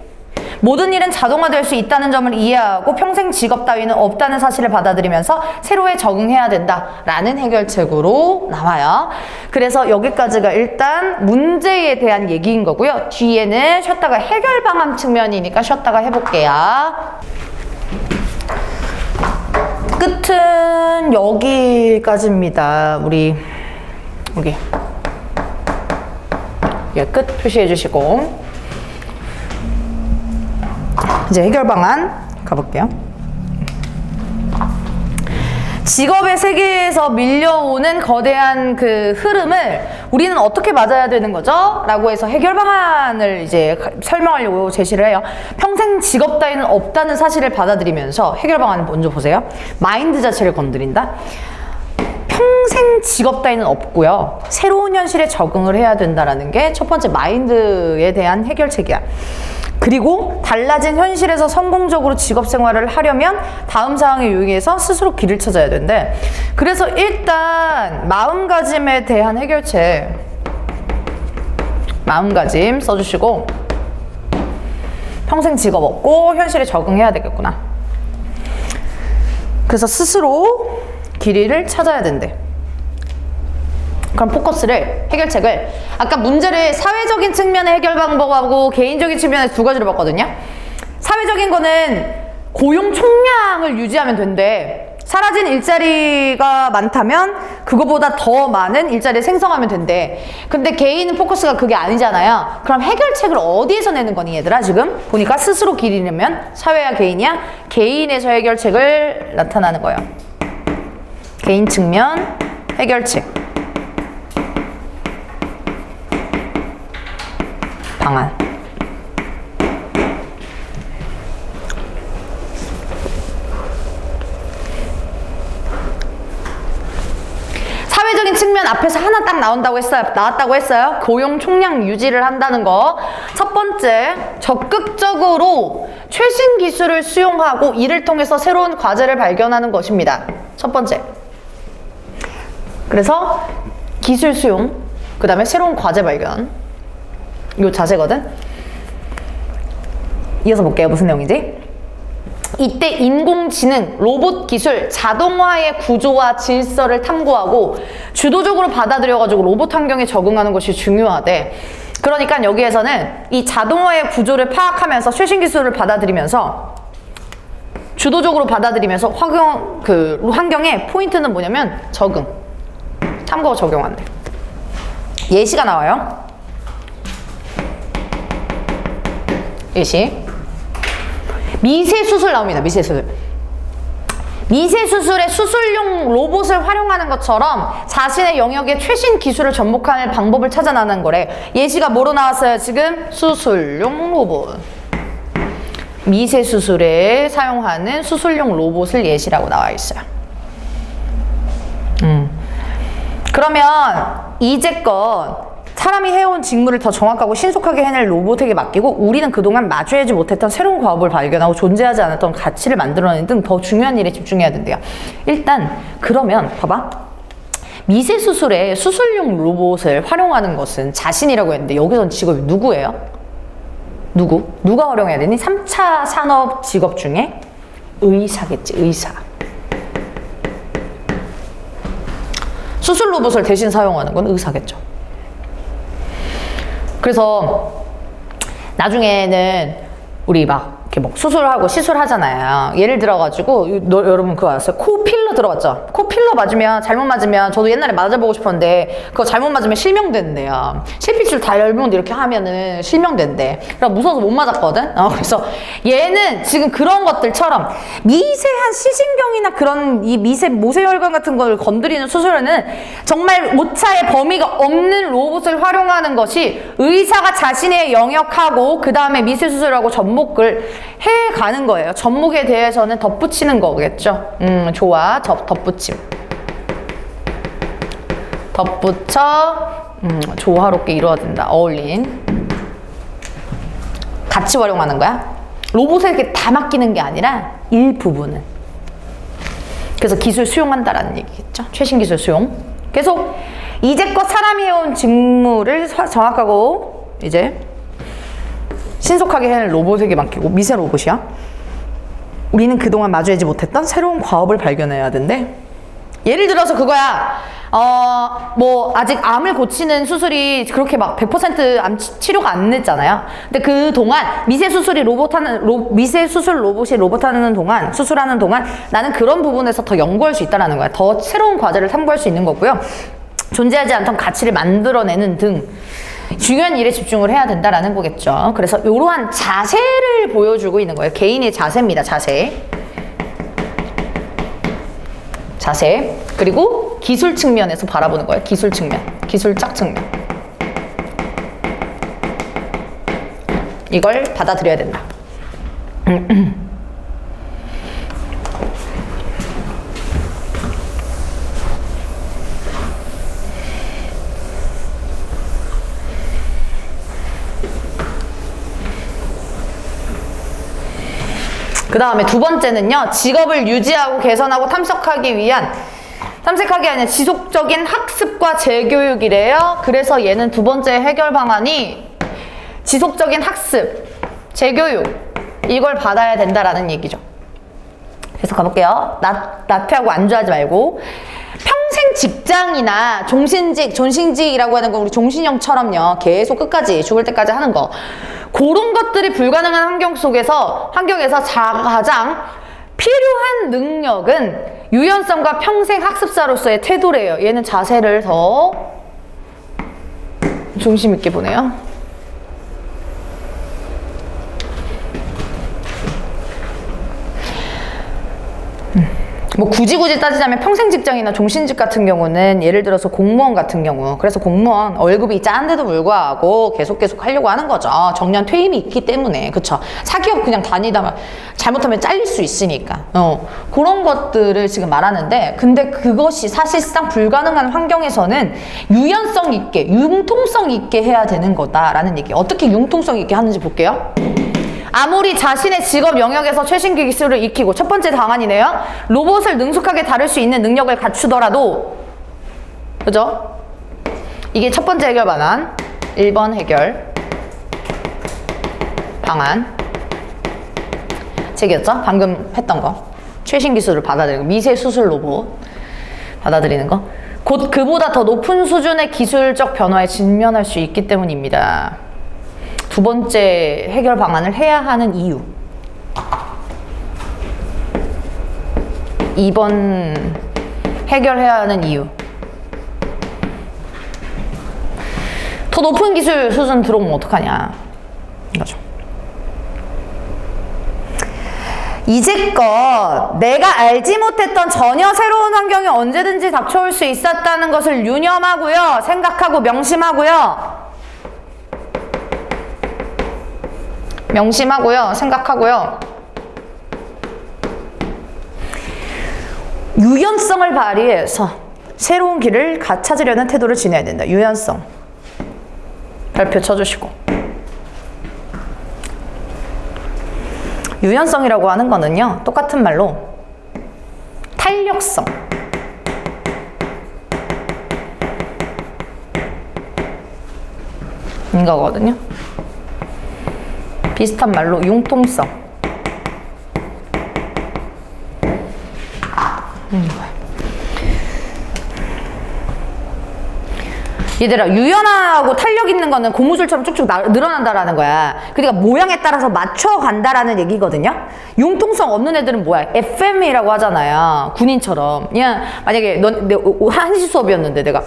모든 일은 자동화될 수 있다는 점을 이해하고 평생 직업 따위는 없다는 사실을 받아들이면서 새로에 적응해야 된다라는 해결책으로 나와요. 그래서 여기까지가 일단 문제에 대한 얘기인 거고요. 뒤에는 쉬었다가 해결 방안 측면이니까 쉬었다가 해볼게요. 끝은 여기까지입니다. 우리 여기 끝 표시해 주시고 이제 해결 방안 가볼게요. 직업의 세계에서 밀려오는 거대한 그 흐름을 우리는 어떻게 맞아야 되는 거죠? 라고 해서 해결 방안을 이제 설명하려고 제시를 해요. 평생 직업 따위는 없다는 사실을 받아들이면서 해결 방안을 먼저 보세요. 마인드 자체를 건드린다. 평생 직업 따위는 없고요. 새로운 현실에 적응을 해야 된다라는 게 첫 번째 마인드에 대한 해결책이야. 그리고 달라진 현실에서 성공적으로 직업 생활을 하려면 다음 상황에 유의해서 스스로 길을 찾아야 된대. 그래서 일단 마음가짐에 대한 해결책, 마음가짐 써주시고 평생 직업 없고 현실에 적응해야 되겠구나. 그래서 스스로 길이를 찾아야 된대. 그럼 포커스를, 해결책을 아까 문제를 사회적인 측면의 해결 방법하고 개인적인 측면에서 두 가지로 봤거든요. 사회적인 거는 고용 총량을 유지하면 된대. 사라진 일자리가 많다면 그거보다 더 많은 일자리를 생성하면 된대. 근데 개인은 포커스가 그게 아니잖아요. 그럼 해결책을 어디에서 내는 거니 얘들아? 지금 보니까 스스로 길이려면 사회야 개인이야? 개인에서 해결책을 나타나는 거예요. 개인 측면 해결책. 방안. 사회적인 측면 앞에서 하나 딱 나왔다고 했어요. 고용 총량 유지를 한다는 거. 첫 번째, 적극적으로 최신 기술을 수용하고 이를 통해서 새로운 과제를 발견하는 것입니다. 첫 번째. 그래서 기술 수용, 그 다음에 새로운 과제 발견. 요 자세거든. 이어서 볼게요. 무슨 내용이지? 이때 인공지능, 로봇 기술, 자동화의 구조와 질서를 탐구하고 주도적으로 받아들여가지고 로봇 환경에 적응하는 것이 중요하대. 그러니까 여기에서는 이 자동화의 구조를 파악하면서 최신 기술을 받아들이면서 주도적으로 받아들이면서 환경의 포인트는 뭐냐면 적응. 탐구하고 적용한대. 예시가 나와요. 예시. 미세수술 나옵니다. 미세수술. 미세수술의 수술용 로봇을 활용하는 것처럼 자신의 영역에 최신 기술을 접목하는 방법을 찾아나는 거래. 예시가 뭐로 나왔어요? 지금 수술용 로봇. 미세수술에 사용하는 수술용 로봇을 예시라고 나와 있어요. 그러면 이제껏 사람이 해온 직무를 더 정확하고 신속하게 해낼 로봇에게 맡기고 우리는 그동안 마주하지 못했던 새로운 과업을 발견하고 존재하지 않았던 가치를 만들어내는 등 더 중요한 일에 집중해야 된대요. 일단 그러면 봐봐. 미세수술에 수술용 로봇을 활용하는 것은 자신이라고 했는데 여기선 직업이 누구예요? 누가 활용해야 되니? 3차 산업 직업 중에 의사겠지. 의사. 수술 로봇을 대신 사용하는 건 의사겠죠. 그래서 나중에는 우리 막 이렇게 뭐 수술하고 시술하잖아요. 예를 들어가지고 여러분 그거 아세요? 코 필러 들어봤죠? 코 필러 맞으면 잘못 맞으면 저도 옛날에 맞아보고 싶었는데 그거 잘못 맞으면 실명된대요. 실핏줄 다 열명도 이렇게 하면은 실명된대. 그래서 무서워서 못 맞았거든. 그래서 얘는 지금 그런 것들처럼 미세한 시신경이나 그런 이 모세혈관 같은 걸 건드리는 수술에는 정말 오차의 범위가 없는 로봇을 활용하는 것이 의사가 자신의 영역하고 그 다음에 미세수술하고 접목을 해가는 거예요. 접목에 대해서는 덧붙이는 거겠죠. 좋아. 덧붙임. 덧붙여 조화롭게 이루어진다. 어울린. 같이 활용하는 거야. 로봇에 이렇게 다 맡기는 게 아니라 일부분은. 그래서 기술 수용한다라는 얘기겠죠. 최신 기술 수용. 계속 이제껏 사람이 해온 직무를 정확하고 이제 신속하게 해낼 로봇에게 맡기고. 미세 로봇이야. 우리는 그동안 마주하지 못했던 새로운 과업을 발견해야 된대. 예를 들어서 그거야. 뭐 아직 암을 고치는 수술이 그렇게 막 100% 암 치료가 안 됐잖아요. 근데 그 동안 미세수술 로봇이 로봇하는 동안, 수술하는 동안 나는 그런 부분에서 더 연구할 수 있다는 거야. 더 새로운 과제를 탐구할 수 있는 거고요. 존재하지 않던 가치를 만들어내는 등 중요한 일에 집중을 해야 된다라는 거겠죠. 그래서 이러한 자세를 보여주고 있는 거예요. 개인의 자세입니다. 자세. 그리고 기술 측면에서 바라보는 거예요. 기술 측면. 기술적 측면. 이걸 받아들여야 된다. 그 다음에 두 번째는요. 직업을 유지하고 개선하고 탐색하기 아니라 지속적인 학습과 재교육이래요. 그래서 얘는 두 번째 해결 방안이 지속적인 학습, 재교육 이걸 받아야 된다라는 얘기죠. 그래서 가볼게요. 나태하고 안주하지 말고 평생 직장이나 존신직이라고 하는 거 우리 종신형처럼요. 계속 끝까지 죽을 때까지 하는 거. 그런 것들이 불가능한 환경에서 가장 필요한 능력은 유연성과 평생 학습자로서의 태도래요. 얘는 자세를 더 중심 있게 보네요. 뭐 굳이 따지자면 평생 직장이나 종신직 같은 경우는 예를 들어서 공무원 같은 경우, 그래서 공무원 월급이 짠데도 불구하고 계속 하려고 하는 거죠. 정년 퇴임이 있기 때문에. 그쵸? 사기업 그냥 다니다가 잘못하면 잘릴 수 있으니까. 그런 것들을 지금 말하는데, 근데 그것이 사실상 불가능한 환경에서는 유연성 있게, 융통성 있게 해야 되는 거다라는 얘기. 어떻게 융통성 있게 하는지 볼게요. 아무리 자신의 직업 영역에서 최신 기술을 익히고, 첫 번째 방안이네요. 로봇을 능숙하게 다룰 수 있는 능력을 갖추더라도, 그죠? 이게 첫 번째 해결 방안. 1번 해결 방안. 제기였죠? 방금 했던 거. 최신 기술을 받아들이고, 미세 수술 로봇 받아들이는 거. 곧 그보다 더 높은 수준의 기술적 변화에 직면할 수 있기 때문입니다. 두 번째 해결 방안을 해야 하는 이유. 2번 해결해야 하는 이유. 더 높은 기술 수준 들어오면 어떡하냐 이거죠. 이제껏 내가 알지 못했던 전혀 새로운 환경이 언제든지 닥쳐올 수 있었다는 것을 유념하고요, 생각하고 명심하고요. 생각하고요. 유연성을 발휘해서 새로운 길을 찾으려는 태도를 지녀야 된다. 유연성. 별표 쳐주시고. 유연성이라고 하는 거는요, 똑같은 말로 탄력성. 인 거거든요. 비슷한 말로 융통성. 얘들아, 유연하고 탄력 있는 거는 고무줄처럼 쭉쭉 늘어난다라는 거야. 그러니까 모양에 따라서 맞춰간다라는 얘기거든요. 융통성 없는 애들은 뭐야? FM이라고 하잖아요. 군인처럼. 그냥 만약에 한시 수업이었는데 내가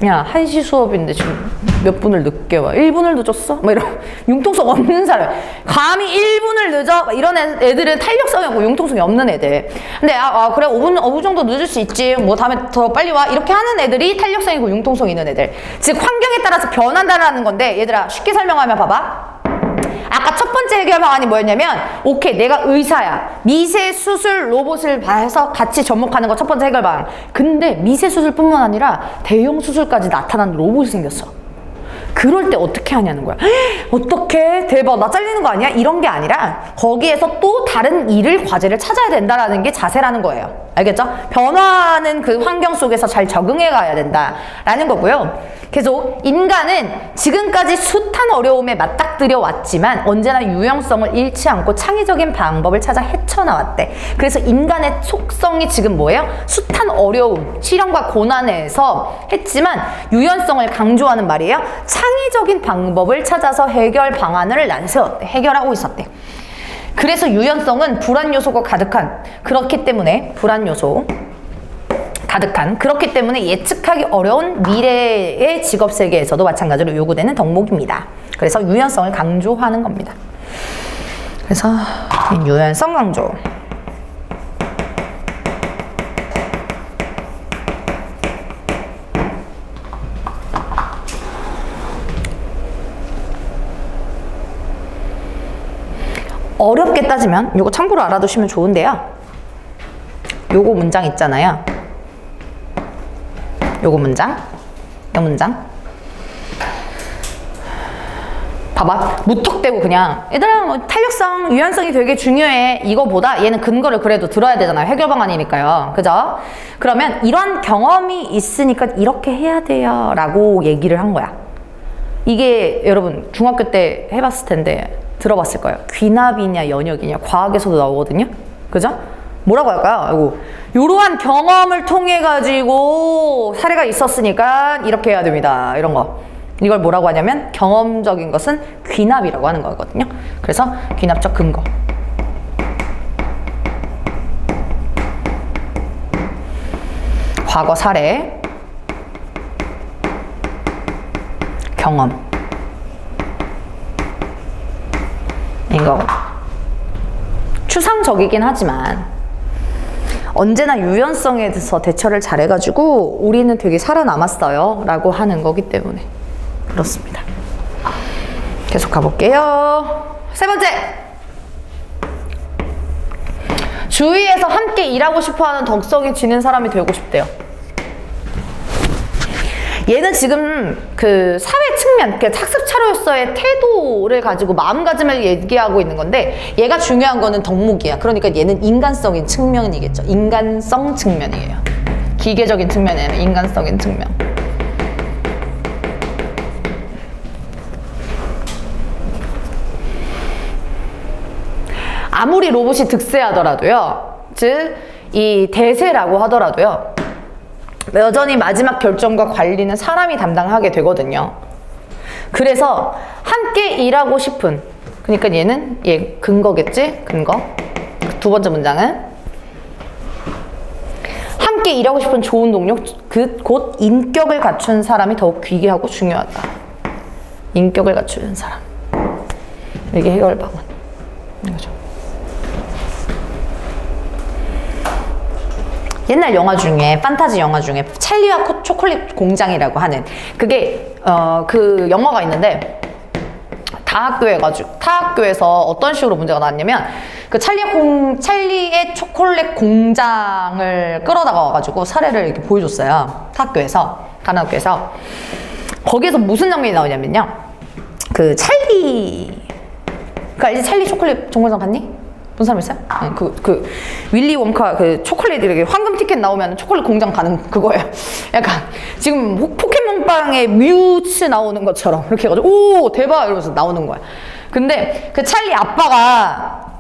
야, 1시 수업인데 지금 몇 분을 늦게 와? 1분을 늦었어? 뭐 이런 융통성 없는 사람. 감히 1분을 늦어? 이런 애들은 탄력성이 없고 융통성이 없는 애들. 근데 그래 5분 정도 늦을 수 있지. 뭐 다음에 더 빨리 와. 이렇게 하는 애들이 탄력성이고 융통성이 있는 애들. 즉 환경에 따라서 변한다라는 건데, 얘들아 쉽게 설명하면 봐봐. 아까 첫 번째 해결 방안이 뭐였냐면, 오케이, 내가 의사야. 미세 수술 로봇을 봐서 같이 접목하는 거 첫 번째 해결 방안. 근데 미세 수술뿐만 아니라 대형 수술까지 나타나는 로봇이 생겼어. 그럴 때 어떻게 하냐는 거야. 어떻게? 대박, 나 잘리는 거 아니야? 이런 게 아니라 거기에서 또 다른 일을, 과제를 찾아야 된다라는 게 자세라는 거예요. 알겠죠? 변화하는 그 환경 속에서 잘 적응해 가야 된다라는 거고요. 계속 인간은 지금까지 숱한 어려움에 맞닥뜨려 왔지만 언제나 유연성을 잃지 않고 창의적인 방법을 찾아 헤쳐나왔대. 그래서 인간의 속성이 지금 뭐예요? 숱한 어려움, 시련과 고난에서 했지만 유연성을 강조하는 말이에요. 창의적인 방법을 찾아서 해결 방안을 내세웠대. 해결하고 있었대. 그래서 유연성은 불안 요소가 가득한, 그렇기 때문에 불안 요소 가득한, 그렇기 때문에 예측하기 어려운 미래의 직업 세계에서도 마찬가지로 요구되는 덕목입니다. 그래서 유연성을 강조하는 겁니다. 그래서 유연성 강조. 어렵게 따지면 요거 참고로 알아두시면 좋은데요. 요거 문장 있잖아요. 요거 문장, 이 문장. 봐봐, 무턱대고 그냥 얘들아 뭐 탄력성, 유연성이 되게 중요해, 이거보다 얘는 근거를 그래도 들어야 되잖아요. 해결 방안이니까요. 그죠? 그러면 이런 경험이 있으니까 이렇게 해야 돼요 라고 얘기를 한 거야. 이게 여러분 중학교 때 해봤을 텐데 들어봤을 거예요. 귀납이냐 연역이냐, 과학에서도 나오거든요. 그죠? 뭐라고 할까요? 아이고, 요러한 경험을 통해 가지고 사례가 있었으니까 이렇게 해야 됩니다. 이런 거. 이걸 뭐라고 하냐면 경험적인 것은 귀납이라고 하는 거거든요. 그래서 귀납적 근거. 과거 사례, 경험. 이거 추상적이긴 하지만 언제나 유연성에 대해서 대처를 잘해가지고 우리는 되게 살아남았어요 라고 하는 거기 때문에 그렇습니다. 계속 가볼게요. 세 번째, 주위에서 함께 일하고 싶어하는 덕성이 지닌 사람이 되고 싶대요. 얘는 지금 그 사회 측면, 그 학습 차로서의 태도를 가지고 마음가짐을 얘기하고 있는 건데, 얘가 중요한 거는 덕목이야. 그러니까 얘는 인간성인 측면이겠죠. 인간성 측면이에요. 기계적인 측면이 아니라 인간성인 측면. 아무리 로봇이 득세하더라도요, 즉 이 대세라고 하더라도요, 여전히 마지막 결정과 관리는 사람이 담당하게 되거든요. 그래서 함께 일하고 싶은, 그러니까 얘는 얘 근거겠지? 근거. 두 번째 문장은 함께 일하고 싶은 좋은 동료, 곧 인격을 갖춘 사람이 더욱 귀하고 중요하다. 인격을 갖추는 사람. 이게 해결 방안. 이거죠. 옛날 영화 중에, 판타지 영화 중에 찰리와 초콜릿 공장이라고 하는 그게 그 영화가 있는데, 타 학교에서 어떤 식으로 문제가 나왔냐면, 그 찰리의 초콜릿 공장을 끌어다가 와가지고 사례를 이렇게 보여줬어요. 다른 학교에서. 거기에서 무슨 장면이 나오냐면요, 그 알지? 찰리 초콜릿 종문상 봤니? 본 사람 있어요? 윌리 원카 그 초콜릿 이렇게 황금 티켓 나오면 초콜릿 공장 가는 그거예요. 약간 지금 포켓몬빵에 뮤츠 나오는 것처럼 이렇게 해가지고 오 대박 이러면서 나오는 거야. 근데 그 찰리 아빠가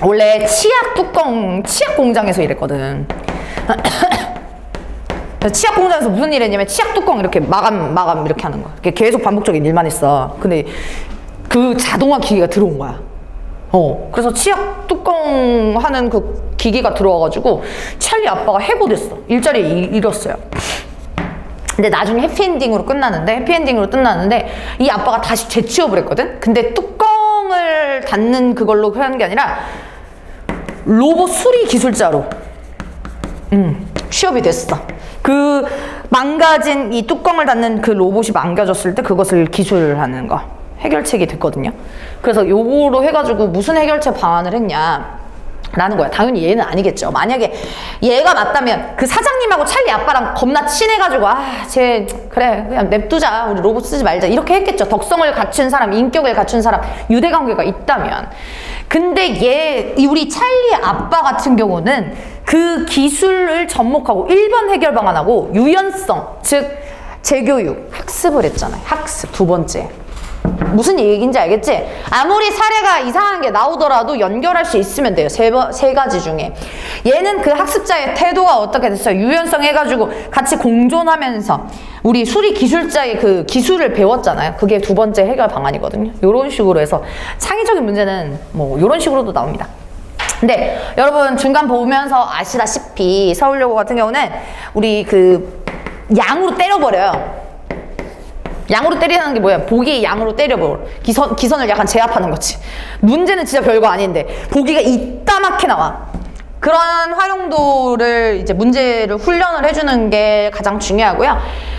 원래 치약 공장에서 일했거든. 치약 공장에서 무슨 일 했냐면 치약 뚜껑 이렇게 마감 이렇게 하는 거야. 계속 반복적인 일만 했어. 근데 그 자동화 기계가 들어온 거야. 그래서 치약 뚜껑 하는 그 기계가 들어와가지고 찰리 아빠가 해고됐어. 일자리 잃었어요. 근데 나중에 해피엔딩으로 끝났는데 이 아빠가 다시 재취업을 했거든? 근데 뚜껑을 닫는 그걸로 하는 게 아니라 로봇 수리 기술자로 취업이 됐어. 그 망가진 이 뚜껑을 닫는 그 로봇이 망가졌을 때 그것을 기술하는 거. 해결책이 됐거든요. 그래서 요거로 해가지고 무슨 해결책 방안을 했냐 라는 거야. 당연히 얘는 아니겠죠. 만약에 얘가 맞다면 그 사장님하고 찰리 아빠랑 겁나 친해가지고 그래 그냥 냅두자, 우리 로봇 쓰지 말자 이렇게 했겠죠. 덕성을 갖춘 사람, 인격을 갖춘 사람, 유대관계가 있다면. 근데 우리 찰리 아빠 같은 경우는 그 기술을 접목하고 1번 해결 방안하고 유연성, 즉 재교육, 학습을 했잖아요. 학습 두 번째. 무슨 얘기인지 알겠지? 아무리 사례가 이상한 게 나오더라도 연결할 수 있으면 돼요. 세 가지 중에. 얘는 그 학습자의 태도가 어떻게 됐어요? 유연성 해가지고 같이 공존하면서 우리 수리 기술자의 그 기술을 배웠잖아요. 그게 두 번째 해결 방안이거든요. 이런 식으로 해서 창의적인 문제는 뭐 이런 식으로도 나옵니다. 근데 여러분 중간 보면서 아시다시피 서울여고 같은 경우는 우리 그 양으로 때려버려요. 양으로 때리는 게 뭐야? 보기 양으로 때려버려. 기선을 약간 제압하는 거지. 문제는 진짜 별거 아닌데 보기가 이따맣게 나와. 그런 활용도를 이제 문제를 훈련을 해주는 게 가장 중요하고요.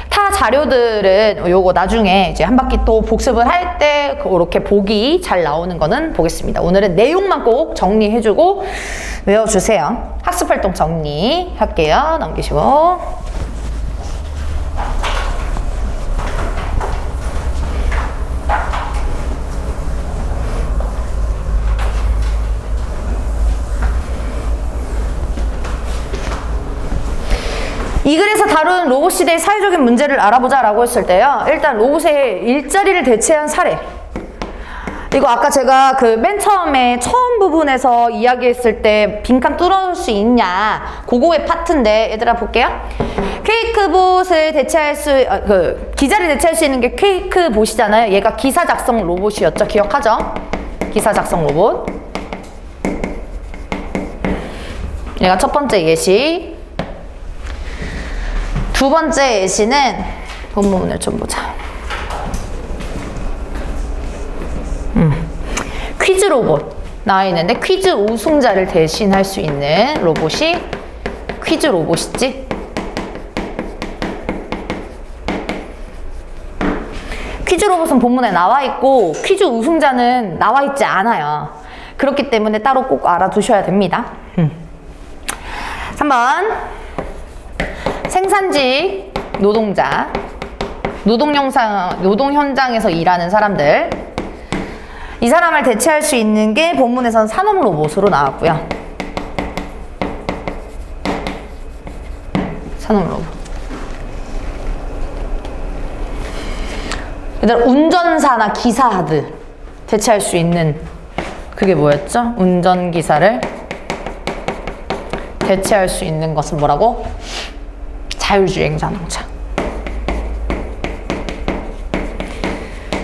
타 자료들은 요거 나중에 이제 한 바퀴 또 복습을 할 때 그렇게 보기 잘 나오는 거는 보겠습니다. 오늘은 내용만 꼭 정리해주고 외워주세요. 학습활동 정리할게요. 넘기시고. 이 글에서 다룬 로봇 시대의 사회적인 문제를 알아보자 라고 했을 때요, 일단 로봇의 일자리를 대체한 사례, 이거 아까 제가 그 맨 처음에 처음 부분에서 이야기했을 때 빈칸 뚫어놓을 수 있냐 그거의 파트인데, 얘들아 볼게요. 퀘이크봇을 대체할 기자를 대체할 수 있는 게 퀘이크봇이잖아요. 얘가 기사 작성 로봇이었죠. 기억하죠? 기사 작성 로봇. 얘가 첫 번째 예시. 두 번째 예시는 본문을 좀 보자. 퀴즈 로봇 나와 있는데 퀴즈 우승자를 대신할 수 있는 로봇이 퀴즈 로봇이지? 퀴즈 로봇은 본문에 나와 있고 퀴즈 우승자는 나와 있지 않아요. 그렇기 때문에 따로 꼭 알아두셔야 됩니다. 3번 생산직 노동자, 노동 현장에서 일하는 사람들, 이 사람을 대체할 수 있는 게 본문에선 산업 로봇으로 나왔고요. 산업 로봇. 얘들아, 운전사나 기사들 대체할 수 있는 그게 뭐였죠? 운전기사를 대체할 수 있는 것은 뭐라고? 자율주행 자동차.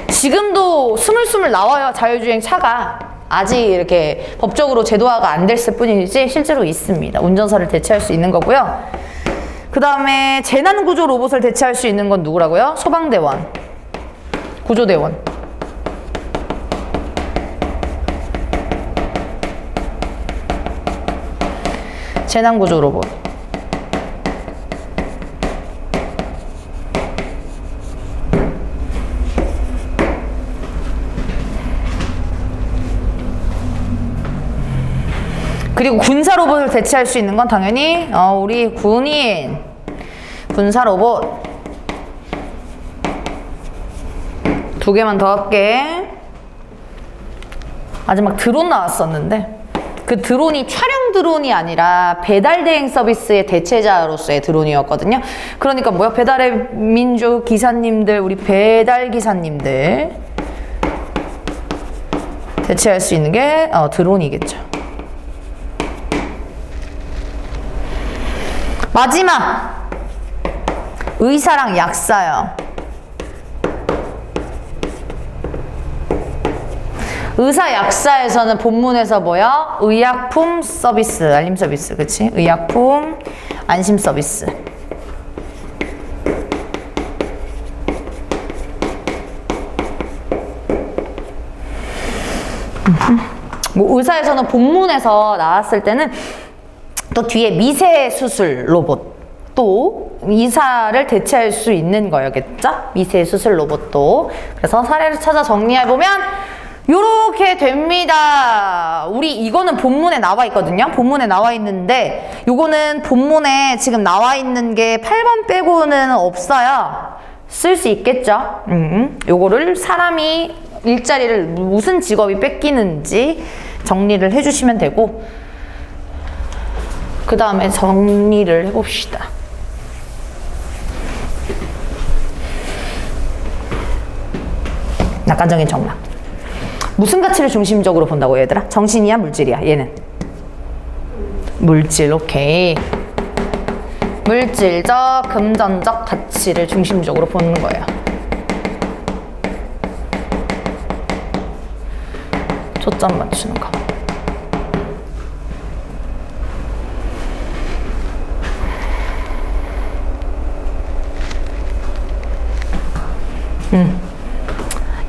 지금도 스물스물 나와요. 자율주행 차가. 아직 이렇게 법적으로 제도화가 안 됐을 뿐이지 실제로 있습니다. 운전사를 대체할 수 있는 거고요. 그 다음에 재난구조 로봇을 대체할 수 있는 건 누구라고요? 소방대원, 구조대원. 재난구조 로봇. 그리고 군사 로봇을 대체할 수 있는 건 당연히 우리 군인, 군사 로봇. 2개만 더 할게. 마지막 드론 나왔었는데 그 드론이 촬영 드론이 아니라 배달 대행 서비스의 대체자로서의 드론이었거든요. 그러니까 뭐야? 배달의 민족 기사님들, 우리 배달 기사님들 대체할 수 있는 게 드론이겠죠. 마지막 의사랑 약사요. 의사 약사에서는 본문에서 뭐야? 의약품 서비스, 알림 서비스, 그치? 의약품 안심 서비스. 뭐 의사에서는 본문에서 나왔을 때는 또 뒤에 미세 수술 로봇, 또 의사를 대체할 수 있는 거였겠죠? 미세 수술 로봇도. 그래서 사례를 찾아 정리해보면 요렇게 됩니다. 우리 이거는 본문에 나와 있거든요. 본문에 나와 있는데 요거는 본문에 지금 나와 있는 게 8번 빼고는 없어요. 쓸 수 있겠죠. 요거를 사람이 일자리를 무슨 직업이 뺏기는지 정리를 해주시면 되고, 그 다음에 정리를 해봅시다. 낙관적인 정막. 무슨 가치를 중심적으로 본다고 얘들아? 정신이야, 물질이야? 얘는 물질. 오케이. 물질적, 금전적 가치를 중심적으로 보는 거예요. 초점 맞추는 거.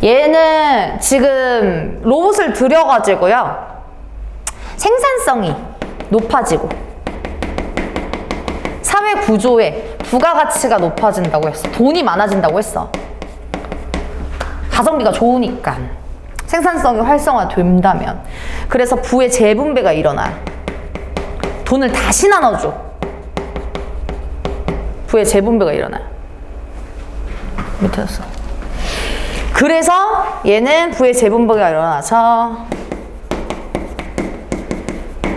얘는 지금 로봇을 들여가지고요, 생산성이 높아지고 사회 구조에 부가가치가 높아진다고 했어. 돈이 많아진다고 했어. 가성비가 좋으니까. 생산성이 활성화된다면. 그래서 부의 재분배가 일어나. 돈을 다시 나눠줘. 부의 재분배가 일어나. 밑에 써. 그래서 얘는 부의 재분배가 일어나서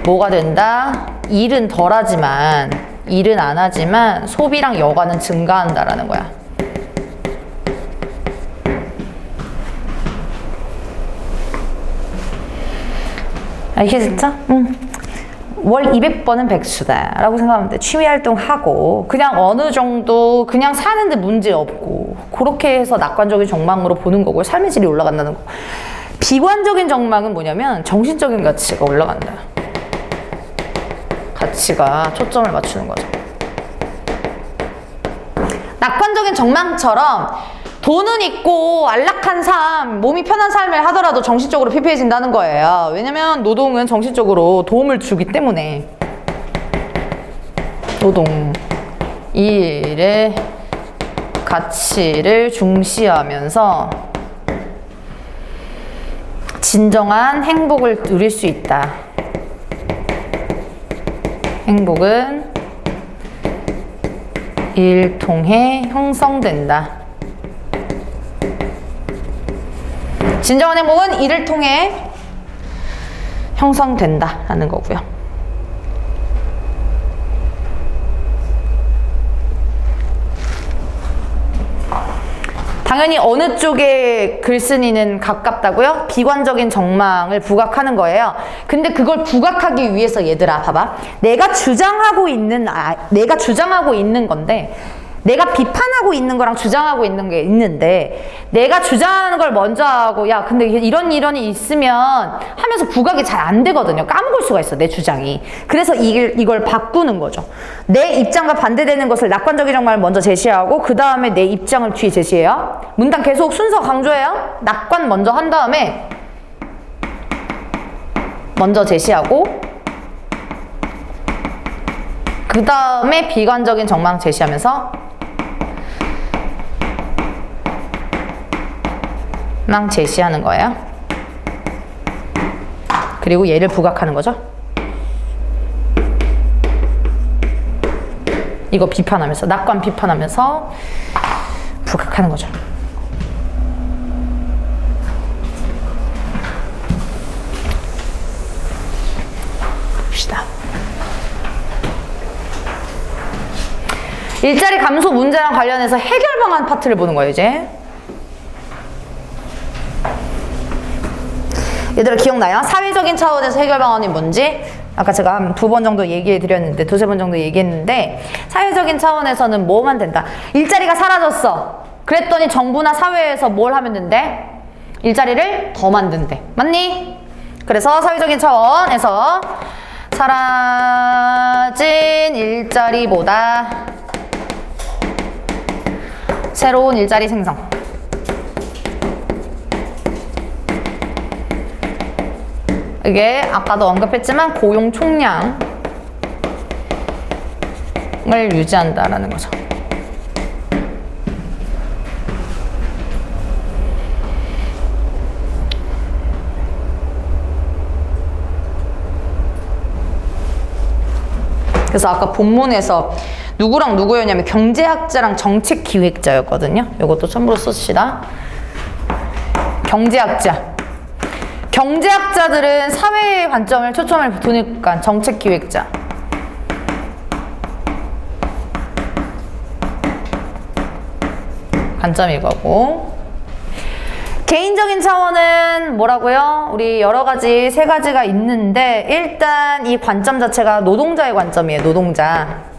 뭐가 된다? 일은 덜하지만, 일은 안 하지만 소비랑 여가는 증가한다라는 거야. 알겠죠? 월 200번은 백수다 라고 생각하면 돼. 취미활동하고 그냥 어느 정도 그냥 사는데 문제 없고, 그렇게 해서 낙관적인 정망으로 보는 거고, 삶의 질이 올라간다는 거. 비관적인 정망은 뭐냐면 정신적인 가치가 올라간다. 가치가 초점을 맞추는 거죠. 낙관적인 정망처럼 돈은 있고 안락한 삶, 몸이 편한 삶을 하더라도 정신적으로 피폐해진다는 거예요. 왜냐면 노동은 정신적으로 도움을 주기 때문에. 노동, 일의 가치를 중시하면서 진정한 행복을 누릴 수 있다. 행복은 일 통해 형성된다. 진정한 행복은 일을 통해 형성된다 라는 거고요. 당연히 어느 쪽에 글쓴이는 가깝다고요? 비관적인 정망을 부각하는 거예요. 근데 그걸 부각하기 위해서 얘들아 봐봐. 내가 주장하고 있는 건데 내가 비판하고 있는 거랑 주장하고 있는 게 있는데 내가 주장하는 걸 먼저 하고 야 근데 이런 일이 있으면 하면서 부각이 잘 안 되거든요. 까먹을 수가 있어 내 주장이. 그래서 이걸 바꾸는 거죠. 내 입장과 반대되는 것을 낙관적인 정말을 먼저 제시하고 그 다음에 내 입장을 뒤에 제시해요. 문단 계속 순서 강조해요. 낙관 먼저 한 다음에 먼저 제시하고 그 다음에 비관적인 정망 제시하면서 망 제시하는 거예요. 그리고 얘를 부각하는 거죠. 이거 비판하면서 낙관 비판하면서 부각하는 거죠. 봅시다. 일자리 감소 문제랑 관련해서 해결 방안 파트를 보는 거예요, 이제. 얘들아 기억나요? 사회적인 차원에서 해결 방안이 뭔지? 아까 제가 한 2번 정도 얘기해 드렸는데, 2-3번 정도 얘기했는데, 사회적인 차원에서는 뭐만 된다? 일자리가 사라졌어. 그랬더니 정부나 사회에서 뭘 하면 된대? 일자리를 더 만든대. 맞니? 그래서 사회적인 차원에서 사라진 일자리보다 새로운 일자리 생성. 이게 아까도 언급했지만 고용 총량을 유지한다라는 거죠. 그래서 아까 본문에서 누구랑 누구였냐면 경제학자랑 정책기획자였거든요. 이것도 참고로 쓰시다. 경제학자. 경제학자들은 사회의 관점을 초점을 두니까 정책기획자. 관점이 이거고. 개인적인 차원은 뭐라고요? 우리 여러 가지 3가지가 있는데 일단 이 관점 자체가 노동자의 관점이에요. 노동자.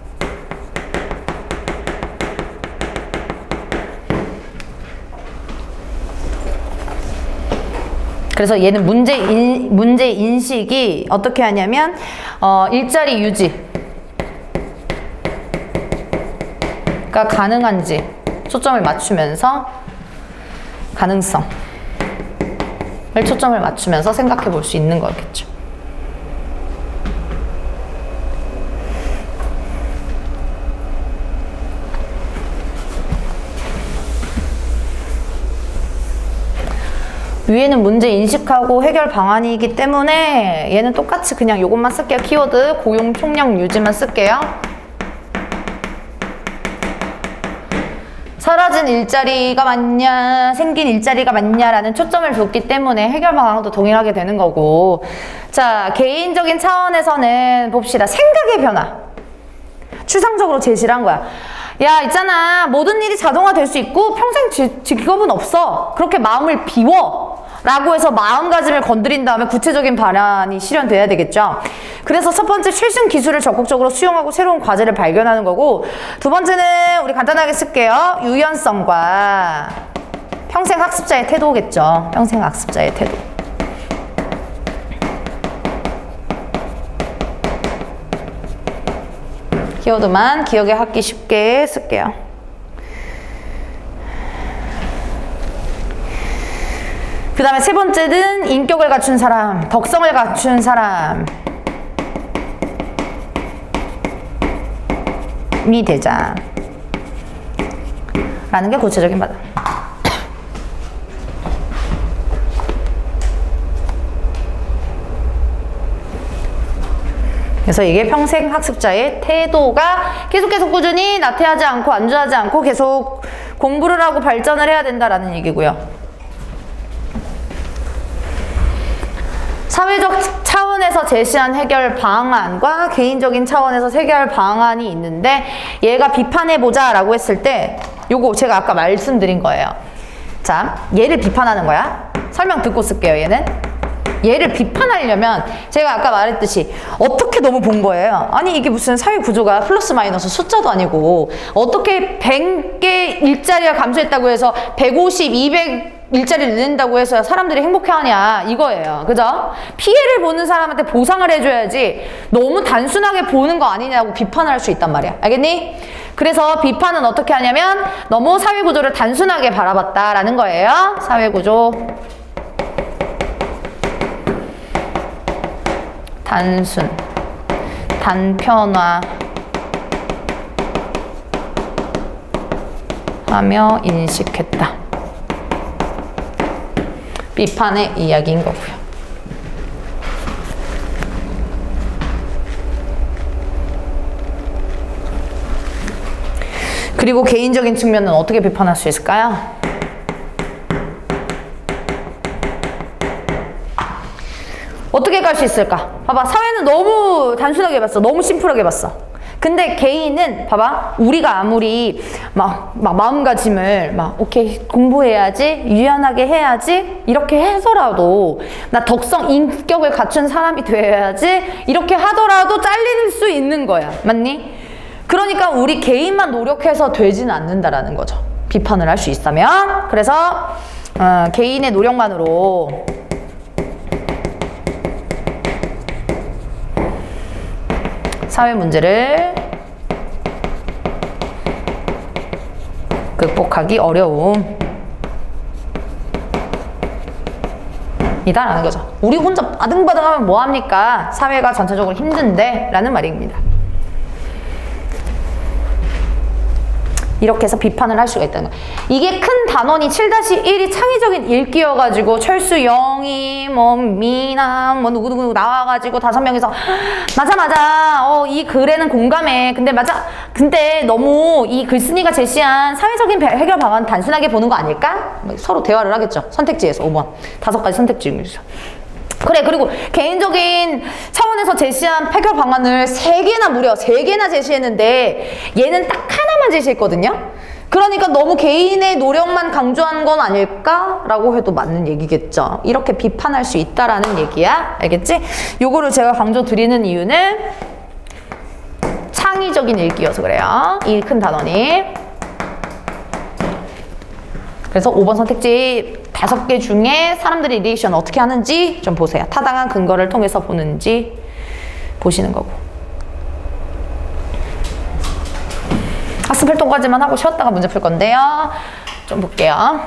그래서 얘는 문제 인식이 어떻게 하냐면 일자리 유지가 가능한지 초점을 맞추면서 가능성을 초점을 맞추면서 생각해 볼 수 있는 거겠죠. 위에는 문제 인식하고 해결 방안이기 때문에 얘는 똑같이 그냥 이것만 쓸게요. 키워드 고용 총량 유지만 쓸게요. 사라진 일자리가 맞냐 생긴 일자리가 맞냐라는 초점을 뒀기 때문에 해결 방안도 동일하게 되는 거고. 자, 개인적인 차원에서는 봅시다. 생각의 변화 추상적으로 제시를 한 거야. 야, 있잖아. 모든 일이 자동화 될 수 있고 평생 직업은 없어. 그렇게 마음을 비워. 라고 해서 마음가짐을 건드린 다음에 구체적인 방안이 실현돼야 되겠죠. 그래서 첫 번째 최신 기술을 적극적으로 수용하고 새로운 과제를 발견하는 거고, 두 번째는 우리 간단하게 쓸게요. 유연성과 평생 학습자의 태도겠죠. 평생 학습자의 태도. 키워드만 기억에 하기 쉽게 쓸게요. 그 다음에 세 번째는 인격을 갖춘 사람, 덕성을 갖춘 사람. 힘이 되자 라는 게 구체적인 바다. 그래서 이게 평생 학습자의 태도가 계속 꾸준히 나태하지 않고 안주하지 않고 계속 공부를 하고 발전을 해야 된다라는 얘기고요. 사회적 차원에서 제시한 해결 방안과 개인적인 차원에서 해결 방안이 있는데 얘가 비판해보자 라고 했을 때 요거 제가 아까 말씀드린 거예요. 자, 얘를 비판하는 거야. 설명 듣고 쓸게요. 얘를 비판하려면 제가 아까 말했듯이 어떻게 너무 본 거예요. 아니 이게 무슨 사회 구조가 플러스 마이너스 숫자도 아니고 어떻게 100개 일자리가 감소했다고 해서 150, 200 일자리를 늘린다고 해서 사람들이 행복해하냐 이거예요. 그죠? 피해를 보는 사람한테 보상을 해줘야지 너무 단순하게 보는 거 아니냐고 비판을 할 수 있단 말이야. 알겠니? 그래서 비판은 어떻게 하냐면 너무 사회 구조를 단순하게 바라봤다라는 거예요. 사회 구조 단순, 단편화 하며 인식했다. 비판의 이야기인 거고요. 그리고 개인적인 측면은 어떻게 비판할 수 있을까요? 어떻게 갈 수 있을까? 봐봐, 사회는 너무 단순하게 봤어. 너무 심플하게 봤어. 근데 개인은 봐봐, 우리가 아무리 막 마음가짐을 오케이 공부해야지, 유연하게 해야지 이렇게 해서라도 나 덕성, 인격을 갖춘 사람이 되어야지 이렇게 하더라도 잘릴 수 있는 거야. 맞니? 그러니까 우리 개인만 노력해서 되지는 않는다라는 거죠. 비판을 할 수 있다면. 그래서 개인의 노력만으로 사회 문제를 극복하기 어려움 이다라는 거죠. 우리 혼자 아등바등하면 뭐합니까? 사회가 전체적으로 힘든데 라는 말입니다. 이렇게 해서 비판을 할 수가 있다는 거예요. 이게 큰 단원이 7-1이 창의적인 읽기여가지고 철수, 영희, 미남, 누구누구 나와가지고 5명이서 맞아 이 글에는 공감해. 근데 너무 이 글쓴이가 제시한 사회적인 해결 방안 단순하게 보는 거 아닐까? 서로 대화를 하겠죠. 선택지에서 5번 5가지 선택지 중에서. 그래, 그리고 개인적인 차원에서 제시한 해결 방안을 3개나 무려 3개나 제시했는데 얘는 딱 하나만 제시했거든요. 그러니까 너무 개인의 노력만 강조한 건 아닐까라고 해도 맞는 얘기겠죠. 이렇게 비판할 수 있다라는 얘기야. 알겠지? 요거를 제가 강조 드리는 이유는 창의적인 읽기여서 그래요. 이 큰 단원이. 그래서 5번 선택지 5개 중에 사람들이 리액션 어떻게 하는지 좀 보세요. 타당한 근거를 통해서 보는지 보시는 거고. 학습 활동까지만 하고 쉬었다가 문제 풀 건데요. 좀 볼게요.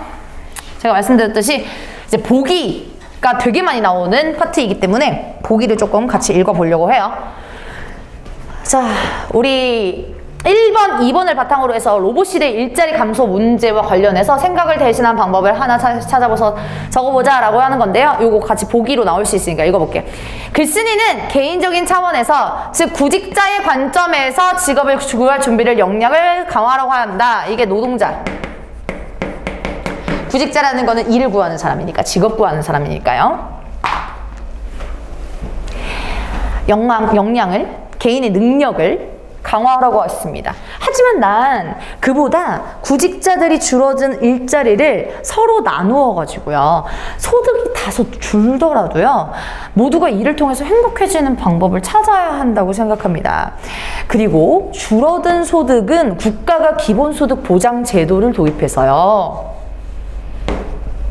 제가 말씀드렸듯이 이제 보기가 되게 많이 나오는 파트이기 때문에 보기를 조금 같이 읽어보려고 해요. 자, 우리 1번, 2번을 바탕으로 해서 로봇시대 일자리 감소 문제와 관련해서 생각을 대신한 방법을 하나 찾아보서 적어보자 라고 하는 건데요. 요거 같이 보기로 나올 수 있으니까 읽어볼게요. 글쓴이는 개인적인 차원에서, 즉 구직자의 관점에서 직업을 구할 준비를 역량을 강화하려고 한다. 이게 노동자. 구직자라는 거는 일을 구하는 사람이니까, 직업 구하는 사람이니까요. 역량을, 개인의 능력을 강화하라고 했습니다. 하지만 난 그보다 구직자들이 줄어든 일자리를 서로 나누어 가지고요, 소득이 다소 줄더라도요 모두가 이를 통해서 행복해지는 방법을 찾아야 한다고 생각합니다. 그리고 줄어든 소득은 국가가 기본소득 보장 제도를 도입해서요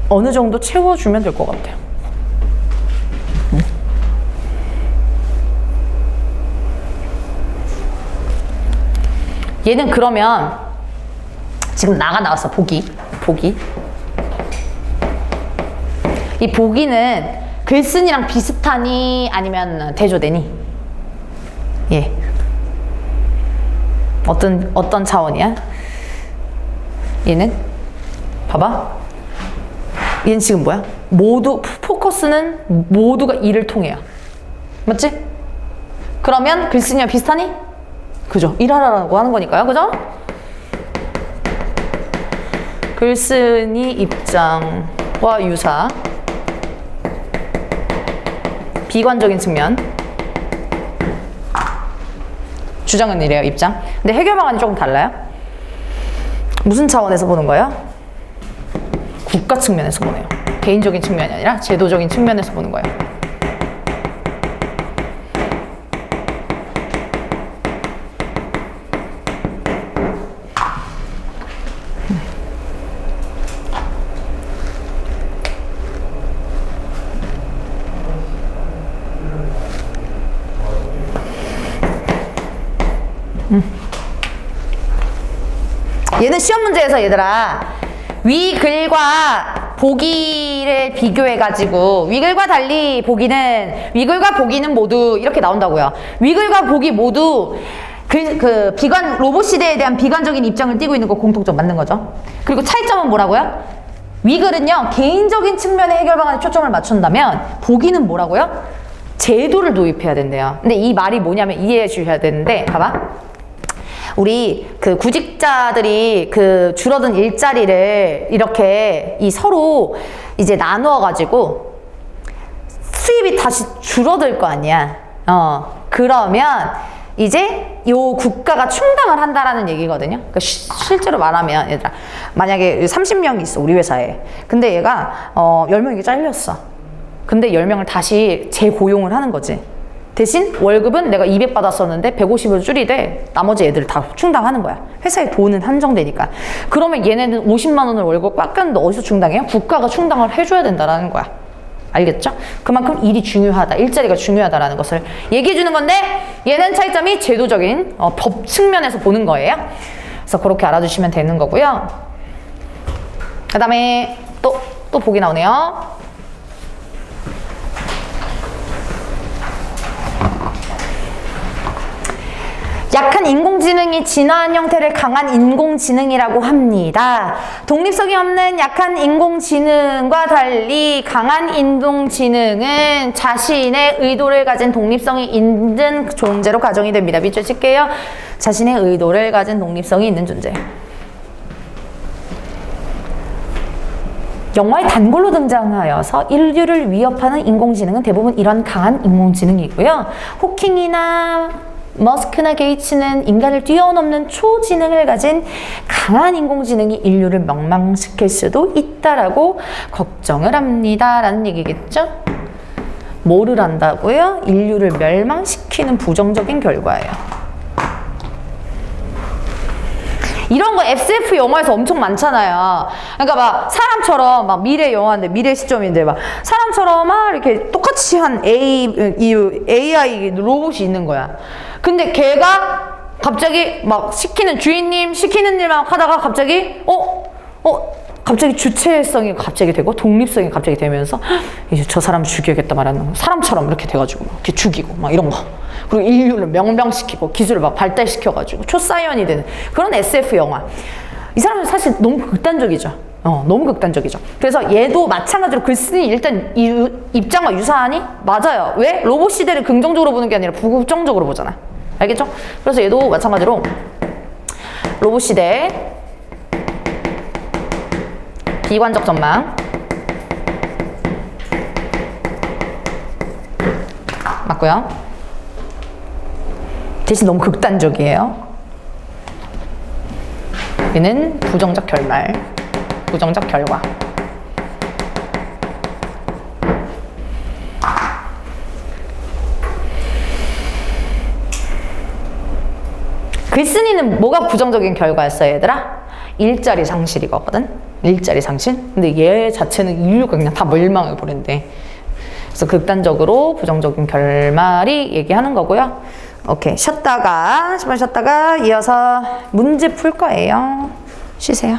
어느 정도 채워주면 될 것 같아요. 얘는 그러면 지금 나왔어. 보기. 이 보기는 글쓴이랑 비슷하니 아니면 대조되니? 예. 어떤 차원이야? 얘는? 봐봐. 얘는 지금 뭐야? 포커스는 모두가 이를 통해야. 맞지? 그러면 글쓴이와 비슷하니? 그죠? 일하라고 하는 거니까요. 그죠? 글쓴이 입장과 유사. 비관적인 측면. 주장은 이래요, 입장. 근데 해결 방안이 조금 달라요. 무슨 차원에서 보는 거예요? 국가 측면에서 보네요. 개인적인 측면이 아니라 제도적인 측면에서 보는 거예요. 얘는 시험 문제에서 얘들아 위글과 보기를 비교해가지고 위글과 달리 위글과 보기는 모두 이렇게 나온다고요. 위글과 보기 모두 그 비관 로봇 시대에 대한 비관적인 입장을 띠고 있는 거 공통점 맞는 거죠. 그리고 차이점은 뭐라고요? 위글은요 개인적인 측면의 해결 방안에 초점을 맞춘다면 보기는 뭐라고요? 제도를 도입해야 된대요. 근데 이 말이 뭐냐면 이해해 주셔야 되는데 봐봐. 우리 그 구직자들이 그 줄어든 일자리를 이렇게 서로 이제 나누어 가지고 수입이 다시 줄어들 거 아니야. 그러면 이제 요 국가가 충당을 한다라는 얘기거든요. 그러니까 실제로 말하면 얘들아 만약에 30명이 있어 우리 회사에. 근데 얘가 10명이 잘렸어. 근데 10명을 다시 재고용을 하는 거지. 대신 월급은 내가 200 받았었는데 150으로 줄이되 나머지 애들 다 충당하는 거야. 회사의 돈은 한정되니까. 그러면 얘네는 50만 원을 월급 깎였는데 어디서 충당해요? 국가가 충당을 해줘야 된다라는 거야. 알겠죠? 그만큼 일이 중요하다. 일자리가 중요하다라는 것을 얘기해 주는 건데 얘는 차이점이 제도적인 법 측면에서 보는 거예요. 그래서 그렇게 알아주시면 되는 거고요. 그 다음에 또 보기 나오네요. 약한 인공지능이 진화한 형태를 강한 인공지능이라고 합니다. 독립성이 없는 약한 인공지능과 달리 강한 인공지능은 자신의 의도를 가진 독립성이 있는 존재로 가정이 됩니다. 밑줄 칠게요. 자신의 의도를 가진 독립성이 있는 존재. 영화의 단골로 등장하여서 인류를 위협하는 인공지능은 대부분 이런 강한 인공지능이고요. 호킹이나 머스크나 게이츠는 인간을 뛰어넘는 초지능을 가진 강한 인공지능이 인류를 멸망시킬 수도 있다라고 걱정을 합니다. 라는 얘기겠죠? 뭐를 한다고요? 인류를 멸망시키는 부정적인 결과예요. 이런 거 SF 영화에서 엄청 많잖아요. 그러니까 막 사람처럼 막 미래 영화인데 미래 시점인데 막 사람처럼 막 이렇게 똑같이 한 AI 로봇이 있는 거야. 근데 걔가 갑자기 막 주인님 시키는 일만 하다가 갑자기 갑자기 주체성이 갑자기 되고 독립성이 갑자기 되면서 이제 저 사람 죽여야겠다 말하는 거. 사람처럼 이렇게 돼가지고 막 이렇게 죽이고 막 이런 거. 그리고 인류를 명명시키고 기술을 막 발달시켜가지고 초사이언이 되는 그런 SF 영화. 이 사람은 사실 너무 극단적이죠. 너무 극단적이죠. 그래서 얘도 마찬가지로 글쓴이 일단 입장과 유사하니? 맞아요. 왜? 로봇 시대를 긍정적으로 보는 게 아니라 부정적으로 보잖아. 알겠죠? 그래서 얘도 마찬가지로 로봇 시대 비관적 전망 맞고요. 대신 너무 극단적이에요. 얘는 부정적 결말, 부정적 결과. 글쓴이는 뭐가 부정적인 결과였어요, 얘들아? 일자리 상실이거든? 일자리 상실? 근데 얘 자체는 인류가 그냥 다 멸망을 버린대. 그래서 극단적으로 부정적인 결말이 얘기하는 거고요. 오케이. 10분 쉬었다가 이어서 문제 풀 거예요. 쉬세요.